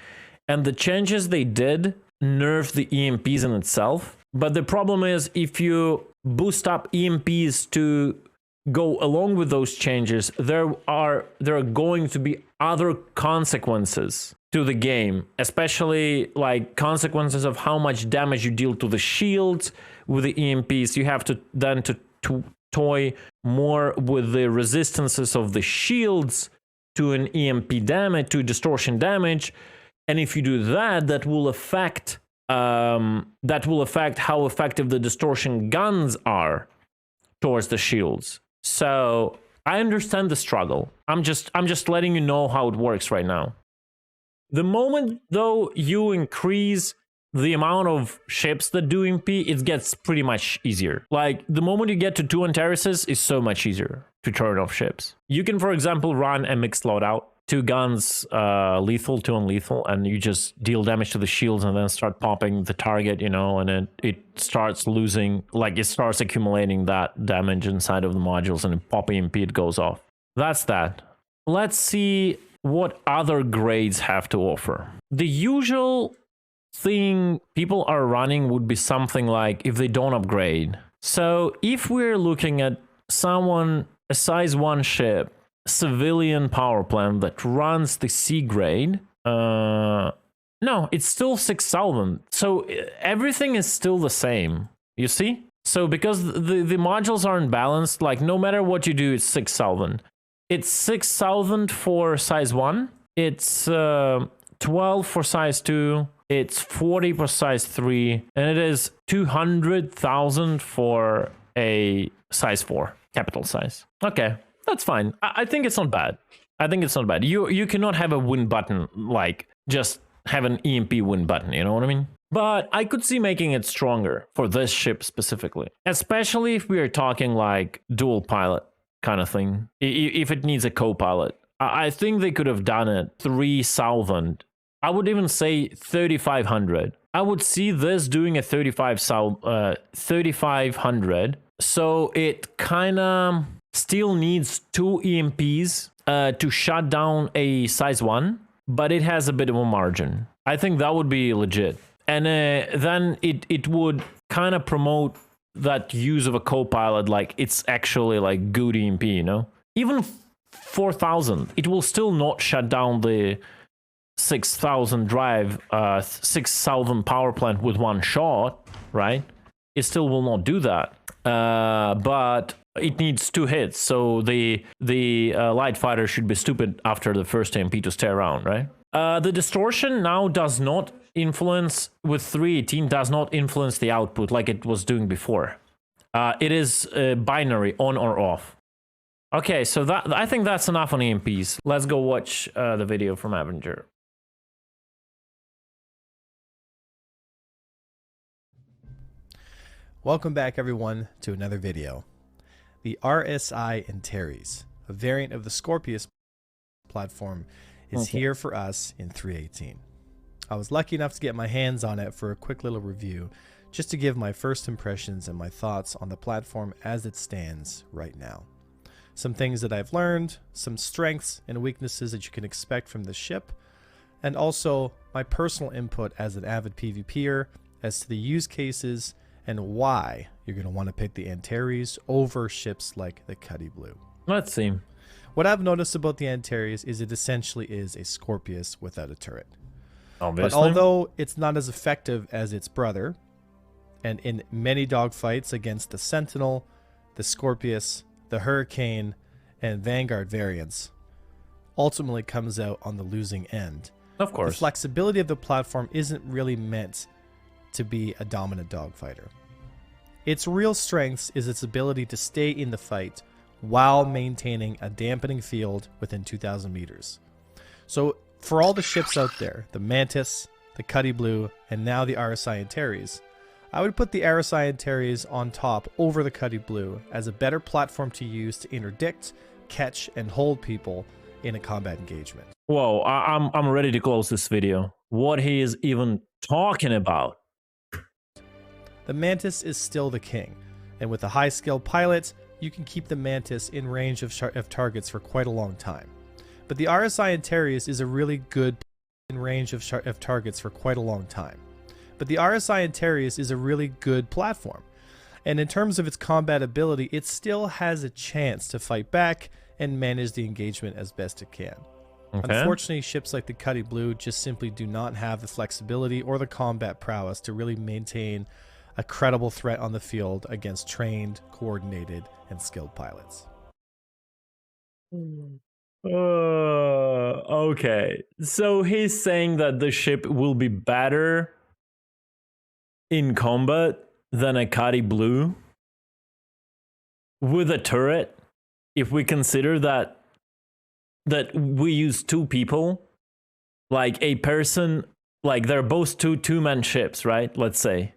and the changes they did nerf the EMPs in itself. But the problem is, if you boost up EMPs to go along with those changes, there are going to be other consequences to the game, especially like consequences of how much damage you deal to the shields with the EMPs. You have to then to toy more with the resistances of the shields to an EMP damage, to distortion damage, and if you do that, that will affect how effective the distortion guns are towards the shields. So I understand the struggle. I'm just letting you know how it works right now. The moment though you increase the amount of ships that do EMP, it gets pretty much easier. Like the moment you get to 2 Antarises, it's so much easier to turn off ships. You can, for example, run a mixed loadout. 2 guns, lethal, 2 unlethal, and you just deal damage to the shields and then start popping the target, you know, and it starts losing, like it starts accumulating that damage inside of the modules, and in pop EMP it goes off. That's that. Let's see what other grades have to offer. The usual thing people are running would be something like if they don't upgrade. So if we're looking at a size 1 ship, civilian power plant that runs the C grade, no, it's still 6000. So everything is still the same, you see? So because the modules aren't balanced, like no matter what you do, it's 6000. It's 6000 for size 1, it's 12 for size 2, it's 40 for size 3, and it is 200,000 for a size 4, capital size. Okay. That's fine. I think it's not bad. You cannot have a win button, like just have an EMP win button, you know what I mean? But I could see making it stronger for this ship specifically, especially if we are talking like dual pilot kind of thing. If it needs a co-pilot, I think they could have done it 3000. I would even say 3500. I would see this doing a 3500. So it kind of still needs 2 EMPs to shut down a size 1, but it has a bit of a margin. I think that would be legit. And then it would kind of promote that use of a co-pilot, like it's actually like good EMP, you know? Even 4000, it will still not shut down the 6000 drive, 6000 power plant with 1 shot, right? It still will not do that. But it needs 2 hits, so the light fighter should be stupid after the first MP to stay around, right? The distortion now does not influence, with 318, does not influence the output like it was doing before. It is binary, on or off. Okay, so that I think that's enough on EMPs. Let's go watch the video from Avenger. Welcome back everyone to another video. The RSI Antares, a variant of the Scorpius platform, is here for us in 3.18. I was lucky enough to get my hands on it for a quick little review, just to give my first impressions and my thoughts on the platform as it stands right now. Some things that I've learned, some strengths and weaknesses that you can expect from the ship, and also my personal input as an avid PvPer as to the use cases and why you're going to want to pick the Antares over ships like the Cuddy Blue. Let's see. What I've noticed about the Antares is it essentially is a Scorpius without a turret. Obviously. But although it's not as effective as its brother, and in many dogfights against the Sentinel, the Scorpius, the Hurricane, and Vanguard variants, ultimately comes out on the losing end. Of course. The flexibility of the platform isn't really meant to be a dominant dogfighter. Its real strengths is its ability to stay in the fight while maintaining a dampening field within 2,000 meters. So for all the ships out there, the Mantis, the Cuddy Blue, and now the RSI Antares, I would put the RSI Antares on top over the Cuddy Blue as a better platform to use to interdict, catch, and hold people in a combat engagement. Whoa, I'm ready to close this video. What he is even talking about? The Mantis is still the king, and with a high-skilled pilot, you can keep the Mantis in range of targets for quite a long time. But the RSI Antares is a really good in range of targets for quite a long time. But the RSI Antares is a really good platform, and in terms of its combat ability, it still has a chance to fight back and manage the engagement as best it can. Okay. Unfortunately, ships like the Cuddy Blue just simply do not have the flexibility or the combat prowess to really maintain a credible threat on the field against trained, coordinated, and skilled pilots. Okay. So he's saying that the ship will be better in combat than a Cuddy Blue with a turret, if we consider that we use two people, like a person, like they're both two-man ships, right? Let's say.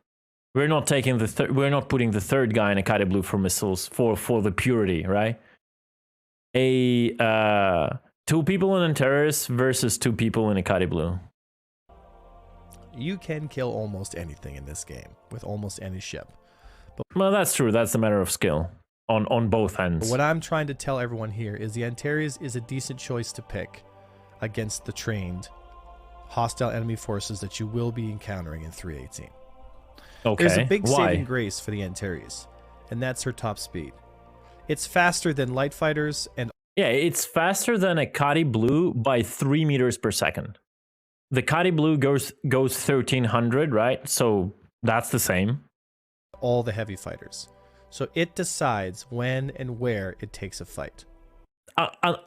We're not taking we're not putting the third guy in a Cuddy Blue for missiles for the purity, right? Two people in Antares versus two people in a Cuddy Blue. You can kill almost anything in this game with almost any ship. Well, that's true. That's a matter of skill on both ends. What I'm trying to tell everyone here is the Antares is a decent choice to pick against the trained hostile enemy forces that you will be encountering in 3.18. Okay. There's a big Why? saving grace for the Antares, and that's her top speed. It's faster than light fighters, and Yeah, it's faster than a Cuddy Blue by 3 meters per second. The Cuddy Blue goes 1300, right? So that's the same. all the heavy fighters. So it decides when and where it takes a fight.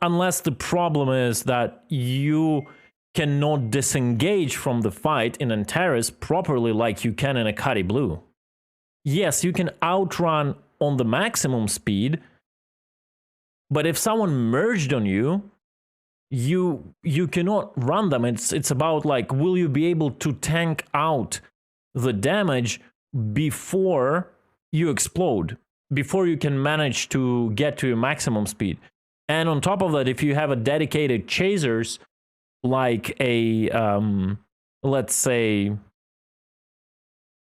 Unless the problem is that you cannot disengage from the fight in Antares properly like you can in a Cuddy Blue. Yes, you can outrun on the maximum speed, but if someone merged on you, you cannot run them. It's about like, will you be able to tank out the damage before you explode, before you can manage to get to your maximum speed. And on top of that, if you have a dedicated chasers, like a, let's say,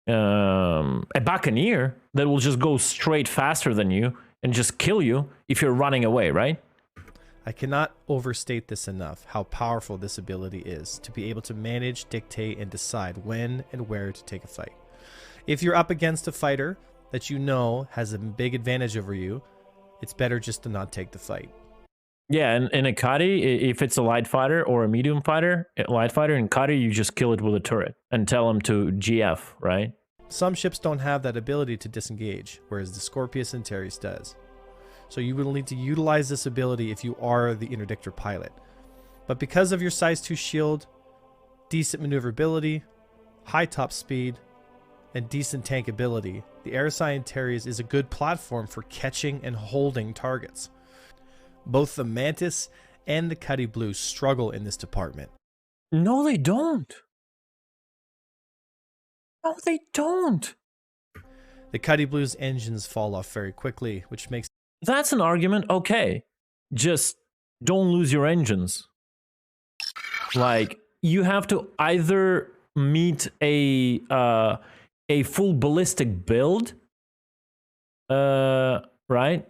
a Buccaneer that will just go straight faster than you and just kill you if you're running away, right? I cannot overstate this enough, how powerful this ability is to be able to manage, dictate, and decide when and where to take a fight. If you're up against a fighter that you know has a big advantage over you, it's better just to not take the fight. Yeah, and in a Cuddy, if it's a light fighter or a medium fighter, light fighter in Cuddy, you just kill it with a turret and tell them to GF, right? Some ships don't have that ability to disengage, whereas the Scorpius Antares does. So you will need to utilize this ability if you are the interdictor pilot. But because of your size 2 shield, decent maneuverability, high top speed, and decent tank ability, the RSI Antares is a good platform for catching and holding targets. Both the Mantis and the Cuddy Blue struggle in this department. No, they don't. No, they don't. The Cuddy Blue's engines fall off very quickly, which makes That's an argument. Okay, just don't lose your engines. Like, you have to either meet a full ballistic build, right?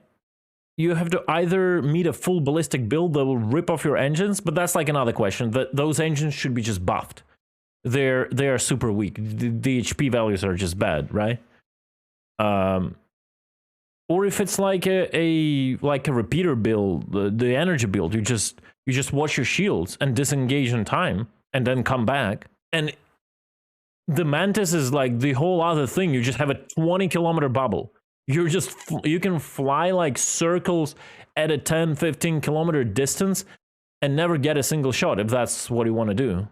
You have to either meet a full ballistic build that will rip off your engines, but that's like another question. That those engines should be just buffed. They are super weak. The HP values are just bad, right? Or if it's like a repeater build, the energy build, you just watch your shields and disengage in time and then come back. And the Mantis is like the whole other thing. You just have a 20-kilometer bubble. You can fly like circles at a 10-15 kilometer distance and never get a single shot if that's what you want to do.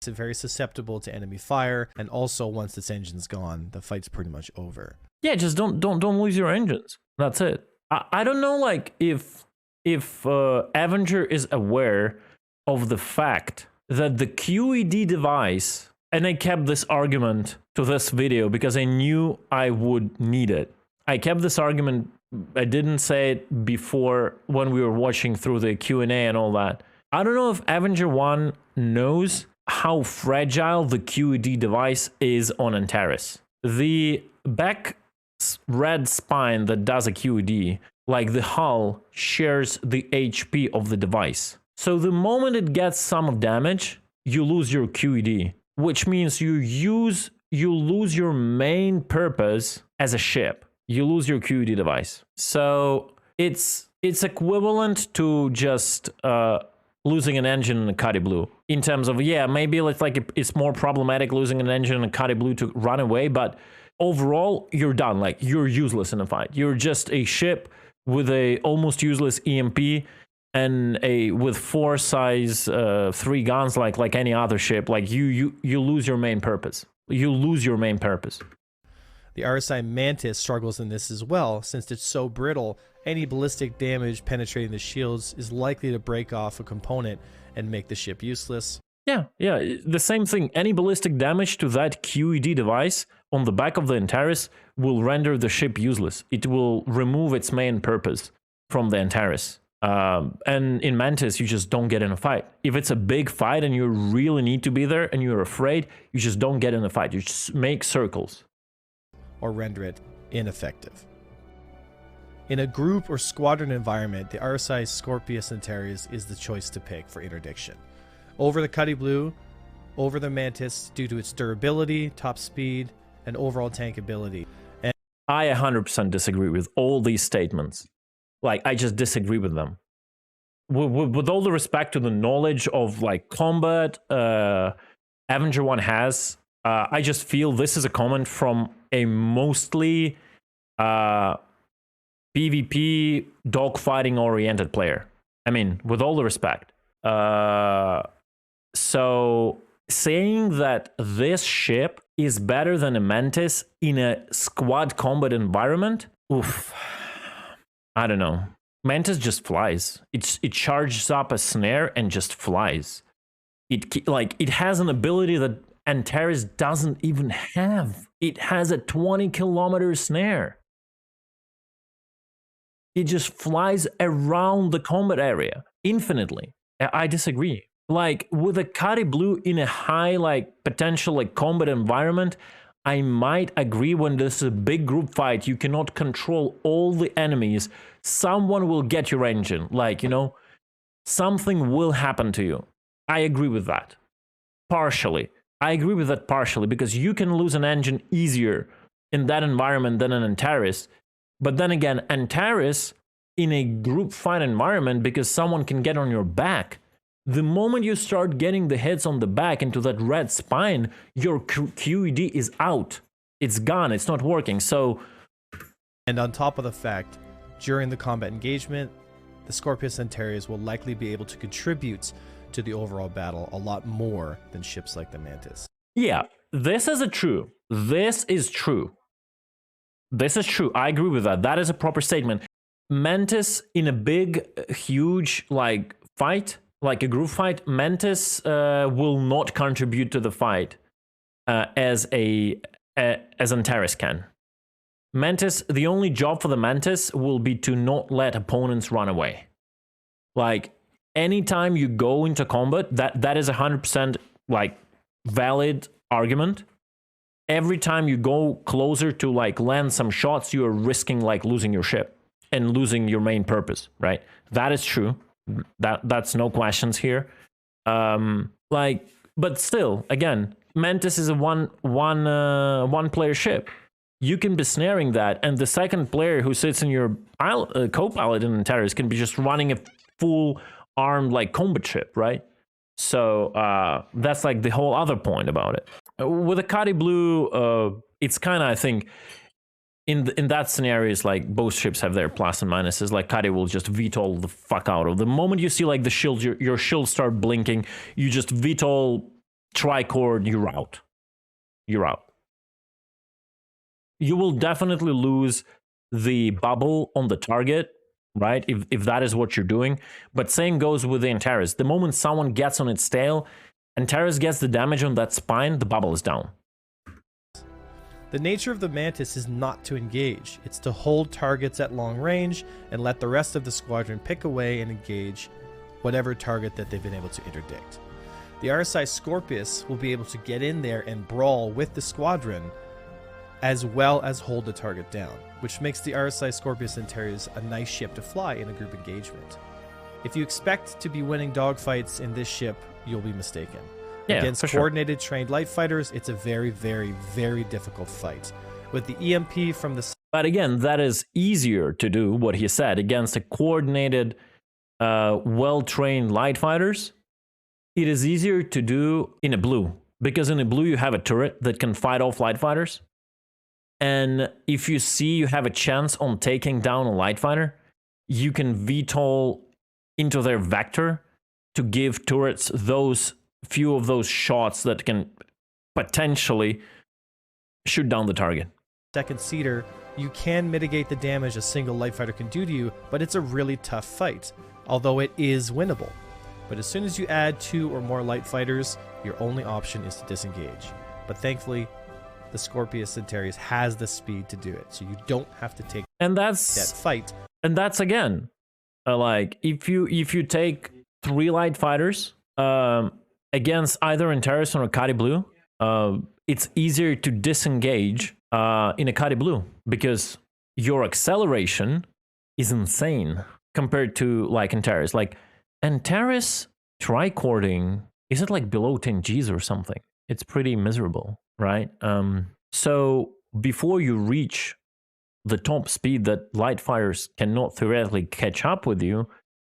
it's very susceptible to enemy fire, and also once its engine's gone, the fight's pretty much over. Yeah, just don't lose your engines. That's it. I don't know, like, if Avenger is aware of the fact that the QED device, and I kept this argument to this video because I knew I would need it. I kept this argument, I didn't say it before when we were watching through the Q&A and all that. I don't know if Avenger 1 knows how fragile the QED device is on Antares. The back red spine that does a QED, like the hull, shares the HP of the device. So the moment it gets some damage, you lose your QED, which means you lose your main purpose as a ship. You lose your QED device. So it's equivalent to just losing an engine in a Cuddy Blue. In terms of, yeah, maybe it's more problematic losing an engine in a Cuddy Blue to run away, but overall, you're done. Like, you're useless in a fight. You're just a ship with a almost useless EMP and with 4 size 3 guns like any other ship. Like, you lose your main purpose. You lose your main purpose. The RSI Mantis struggles in this as well, since it's so brittle. Any ballistic damage penetrating the shields is likely to break off a component and make the ship useless. Yeah, the same thing. Any ballistic damage to that QED device on the back of the Antares will render the ship useless. It will remove its main purpose from the Antares. And in Mantis, you just don't get in a fight. If it's a big fight and you really need to be there and you're afraid, you just don't get in a fight. You just make circles. Or render it ineffective. In a group or squadron environment, the RSI Scorpius Antares is the choice to pick for interdiction. Over the Cuddy Blue, over the Mantis, due to its durability, top speed, and overall tank ability. And I 100% disagree with all these statements. Like, I just disagree with them. With all the respect to the knowledge of, like, combat Avenger 1 has, I just feel this is a comment from a mostly PvP dogfighting oriented player. I mean, with all the respect. So saying that this ship is better than a Mantis in a squad combat environment, oof, I don't know. Mantis just flies. It charges up a snare and just flies. It has an ability that Antares doesn't even have. It has a 20-kilometer snare. It just flies around the combat area infinitely. I disagree. Like, with a Cuddy Blue in a high, like, potential, like, combat environment, I might agree when there's a big group fight, you cannot control all the enemies. Someone will get your engine. Like, you know, something will happen to you. I agree with that. Partially. I agree with that partially, because you can lose an engine easier in that environment than an Antares. But then again, Antares in a group fight environment, because someone can get on your back, the moment you start getting the hits on the back into that red spine, your QED is out. It's gone. It's not working. So, and on top of the fact, during the combat engagement, the Scorpius Antares will likely be able to contribute to the overall battle a lot more than ships like the Mantis. yeah, this is true. This is true. This is true. I agree with that. That is a proper statement. Mantis in a big, huge like fight, like a group fight, Mantis will not contribute to the fight as Antares can. Mantis, the only job for the Mantis will be to not let opponents run away. Like anytime you go into combat, that is 100% like valid argument. Every time you go closer to like land some shots, you are risking like losing your ship and losing your main purpose, right? That is true. That's no questions here. Like, but still, again, Mantis is a one player ship. You can be snaring that, and the second player who sits in your co-pilot in Antares can be just running a full armed like combat ship, right? So that's like the whole other point about it. With a Kadi Blue, it's kind of, I think, in that scenario, it's like both ships have their plus and minuses. Like Kadi will just VTOL the fuck out of. The moment you see like the shields, your shields start blinking, you just VTOL tricord, you're out. You're out. You will definitely lose the bubble on the target, right? If that is what you're doing. But same goes with the Antares. The moment someone gets on its tail, Antares gets the damage on that spine, the bubble is down. The nature of the Mantis is not to engage. It's to hold targets at long range and let the rest of the squadron pick away and engage whatever target that they've been able to interdict. The RSI Scorpius will be able to get in there and brawl with the squadron as well as hold the target down, which makes the RSI Scorpius Antares a nice ship to fly in a group engagement. If you expect to be winning dogfights in this ship, you'll be mistaken. Yeah, Against coordinated trained light fighters, it's a very, very, very difficult fight. With the EMP from the... But again, that is easier to do, what he said, against a coordinated, well-trained light fighters. It is easier to do in a blue, because in a blue you have a turret that can fight off light fighters. And if you see you have a chance on taking down a light fighter, you can VTOL into their vector to give turrets those few of those shots that can potentially shoot down the target. Second seater, you can mitigate the damage a single light fighter can do to you, but it's a really tough fight, although it is winnable. But as soon as you add 2 or more light fighters, your only option is to disengage. But thankfully, the Scorpius Antares has the speed to do it, so you don't have to take that fight. And that's again, like if you take 3 light fighters against either Antares or a Kadi Blue, it's easier to disengage in a Kadi Blue because your acceleration is insane compared to like Antares. Like Antares tricording, is it like below 10 Gs or something? It's pretty miserable, right? So before you reach the top speed that light fighters cannot theoretically catch up with you,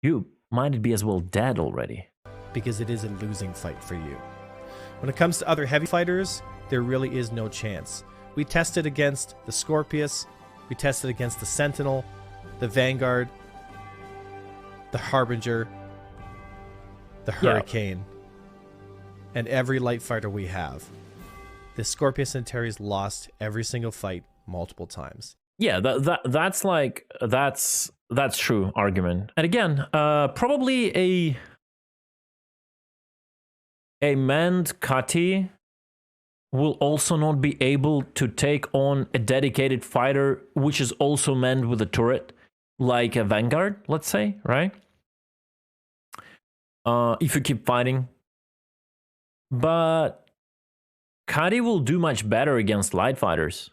you might be as well dead already. Because it is a losing fight for you. When it comes to other heavy fighters, there really is no chance. We tested against the Scorpius, we tested against the Sentinel, the Vanguard, the Harbinger, the Hurricane, and every light fighter we have. The Scorpius Antares lost every single fight multiple times. Yeah, that's true argument. And again, probably a manned Kati will also not be able to take on a dedicated fighter which is also manned with a turret, like a Vanguard, let's say, right? If you keep fighting. But Kadi will do much better against light fighters,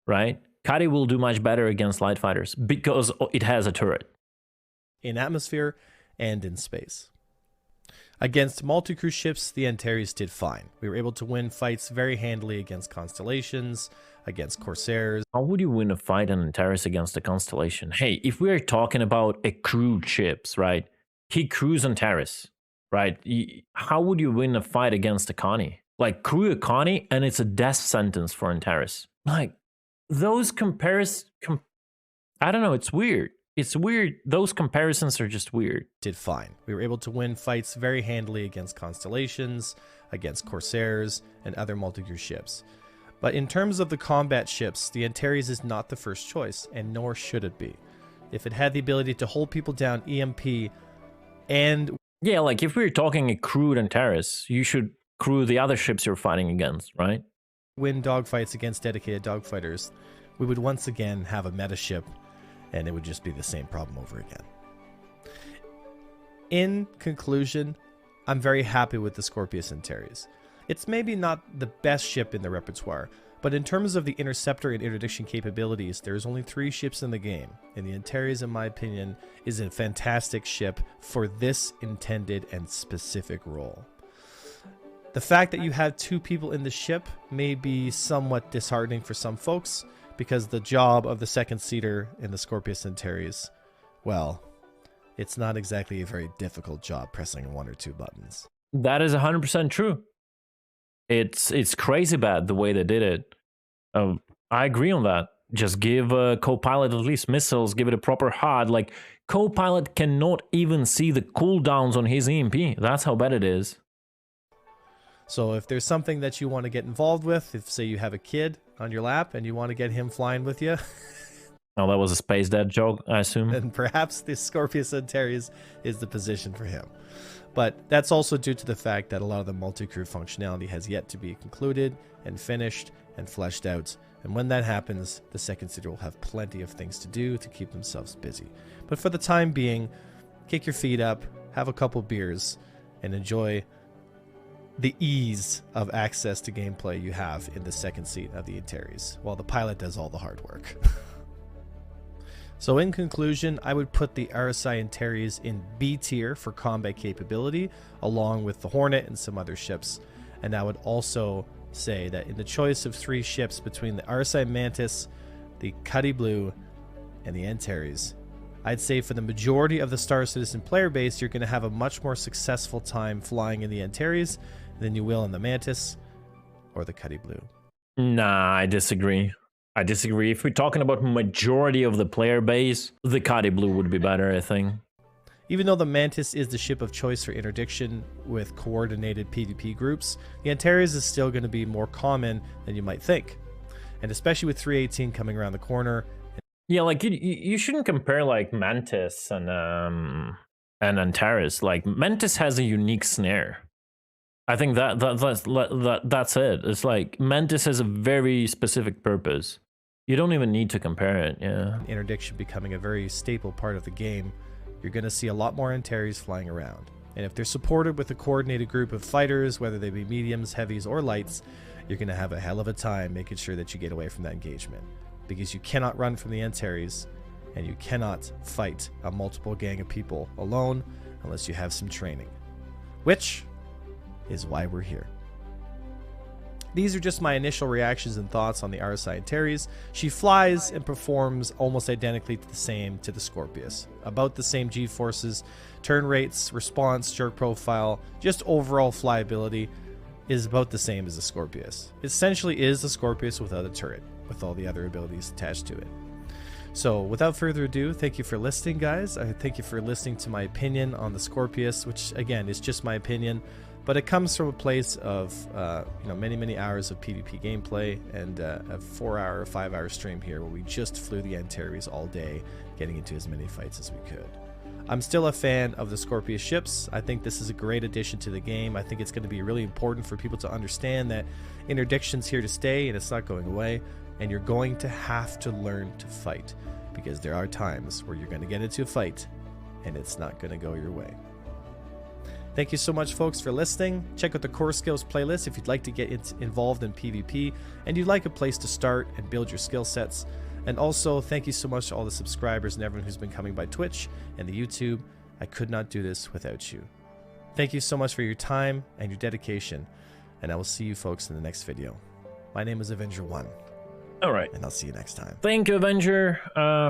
right? Kadi will do much better against light fighters because it has a turret. In atmosphere and in space. Against multi-crew ships, the Antares did fine. We were able to win fights very handily against Constellations, against Corsairs. How would you win a fight in Antares against a Constellation? Hey, if we're talking about a crewed ships, right? He crews Antares, right? How would you win a fight against a Connie? Like, crew a Connie and it's a death sentence for Antares. Like, those I don't know, it's weird. It's weird. Those comparisons are just weird. Did fine. We were able to win fights very handily against Constellations, against Corsairs, and other multi-crew ships. But in terms of the combat ships, the Antares is not the first choice, and nor should it be. If it had the ability to hold people down EMP and Yeah, like if we're talking a crewed Antares, you should crew the other ships you're fighting against, right? win dogfights against dedicated dogfighters, we would once again have a meta ship, and it would just be the same problem over again. In conclusion, I'm very happy with the Scorpius Antares. It's maybe not the best ship in the repertoire, but in terms of the interceptor and interdiction capabilities, there's only 3 ships in the game, and the Antares, in my opinion, is a fantastic ship for this intended and specific role. The fact that you have 2 people in the ship may be somewhat disheartening for some folks, because the job of the second seater in the Scorpius Antares, well, it's not exactly a very difficult job pressing 1 or 2 buttons. That is 100% true. It's crazy bad the way they did it. I agree on that. Just give Copilot at least missiles, give it a proper HUD. Like, Copilot cannot even see the cooldowns on his EMP. That's how bad it is. So if there's something that you want to get involved with, if say you have a kid on your lap and you want to get him flying with you, Oh, that was a space dad joke, I assume. then perhaps the Scorpius Antares is the position for him. But that's also due to the fact that a lot of the multi-crew functionality has yet to be concluded and finished and fleshed out. And when that happens, the second seater will have plenty of things to do to keep themselves busy. But for the time being, kick your feet up, have a couple beers, and enjoy the ease of access to gameplay you have in the second seat of the Antares, while the pilot does all the hard work. So in conclusion, I would put the RSI Antares in B tier for combat capability, along with the Hornet and some other ships. And I would also say that in the choice of 3 ships between the RSI Mantis, the Cuddy Blue, and the Antares, I'd say for the majority of the Star Citizen player base, you're going to have a much more successful time flying in the Antares than you will in the Mantis or the Cuddy Blue. Nah, I disagree. If we're talking about majority of the player base, the Cuddy Blue would be better, I think. Even though the Mantis is the ship of choice for interdiction with coordinated PvP groups, the Antares is still going to be more common than you might think. And especially with 318 coming around the corner. Yeah, like you shouldn't compare like Mantis and Antares. Like, Mantis has a unique snare. I think that's it. It's like Mantis has a very specific purpose. You don't even need to compare it, yeah. Interdiction becoming a very staple part of the game, you're going to see a lot more Antares flying around. And if they're supported with a coordinated group of fighters, whether they be mediums, heavies, or lights, you're going to have a hell of a time making sure that you get away from that engagement. Because you cannot run from the Antares, and you cannot fight a multiple gang of people alone unless you have some training. Which is why we're here. These are just my initial reactions and thoughts on the RSI Antares. She flies and performs almost identically to the Scorpius. About the same G-forces, turn rates, response, jerk profile, just overall flyability is about the same as the Scorpius. It essentially is the Scorpius without a turret, with all the other abilities attached to it. So without further ado, thank you for listening, guys. I thank you for listening to my opinion on the Scorpius, which again is just my opinion. But it comes from a place of many hours of PvP gameplay and a 4-hour or 5-hour stream here where we just flew the Antares all day, getting into as many fights as we could. I'm still a fan of the Scorpius ships. I think this is a great addition to the game. I think it's going to be really important for people to understand that interdiction's here to stay and it's not going away. And you're going to have to learn to fight, because there are times where you're going to get into a fight and it's not going to go your way. Thank you so much, folks, for listening. Check out the Core Skills playlist if you'd like to get involved in PvP and you'd like a place to start and build your skill sets. And also, thank you so much to all the subscribers and everyone who's been coming by Twitch and the YouTube. I could not do this without you. Thank you so much for your time and your dedication, and I will see you folks in the next video. My name is Avenger1. All right. And I'll see you next time. Thank you, Avenger,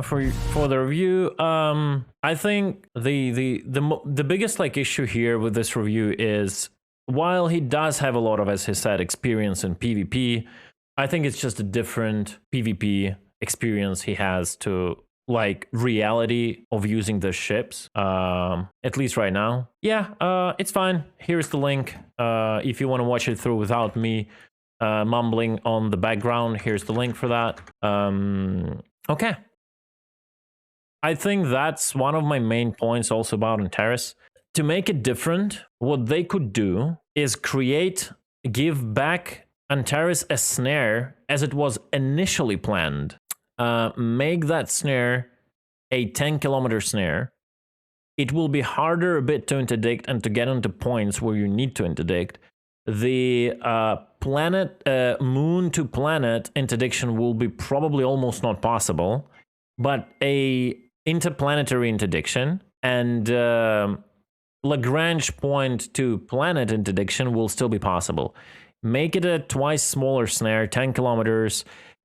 for the review. I think the biggest issue here with this review is, while he does have a lot of, as he said, experience in PvP, I think it's just a different PvP experience he has to reality of using the ships. At least right now. Yeah, it's fine. Here's the link. If you want to watch it through without me mumbling on the background. Here's the link for that. Okay. I think that's one of my main points also about Antares. To make it different, what they could do is give back Antares a snare as it was initially planned. Make that snare a 10-kilometer snare. It will be harder a bit to interdict and to get into points where you need to interdict. The moon to planet interdiction will be probably almost not possible, but a interplanetary interdiction and Lagrange point to planet interdiction will still be possible. Make it a twice smaller snare, 10 kilometers.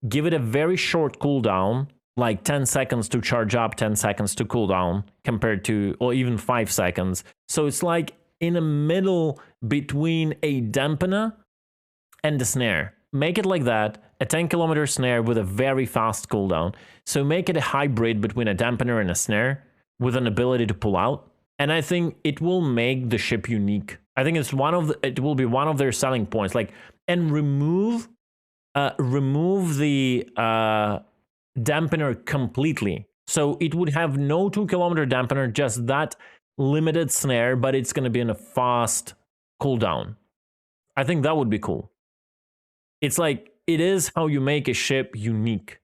Give it a very short cooldown, like 10 seconds to charge up, 10 seconds to cool down, compared to, or even 5 seconds. So it's like in the middle between a dampener and the snare. Make it like that, a 10-kilometer snare with a very fast cooldown. So make it a hybrid between a dampener and a snare with an ability to pull out. And I think it will make the ship unique. I think it will be one of their selling points. Like, and remove the dampener completely. So it would have no 2-kilometer dampener, just that limited snare, but it's going to be in a fast cooldown. I think that would be cool. It's like, it is how you make a ship unique.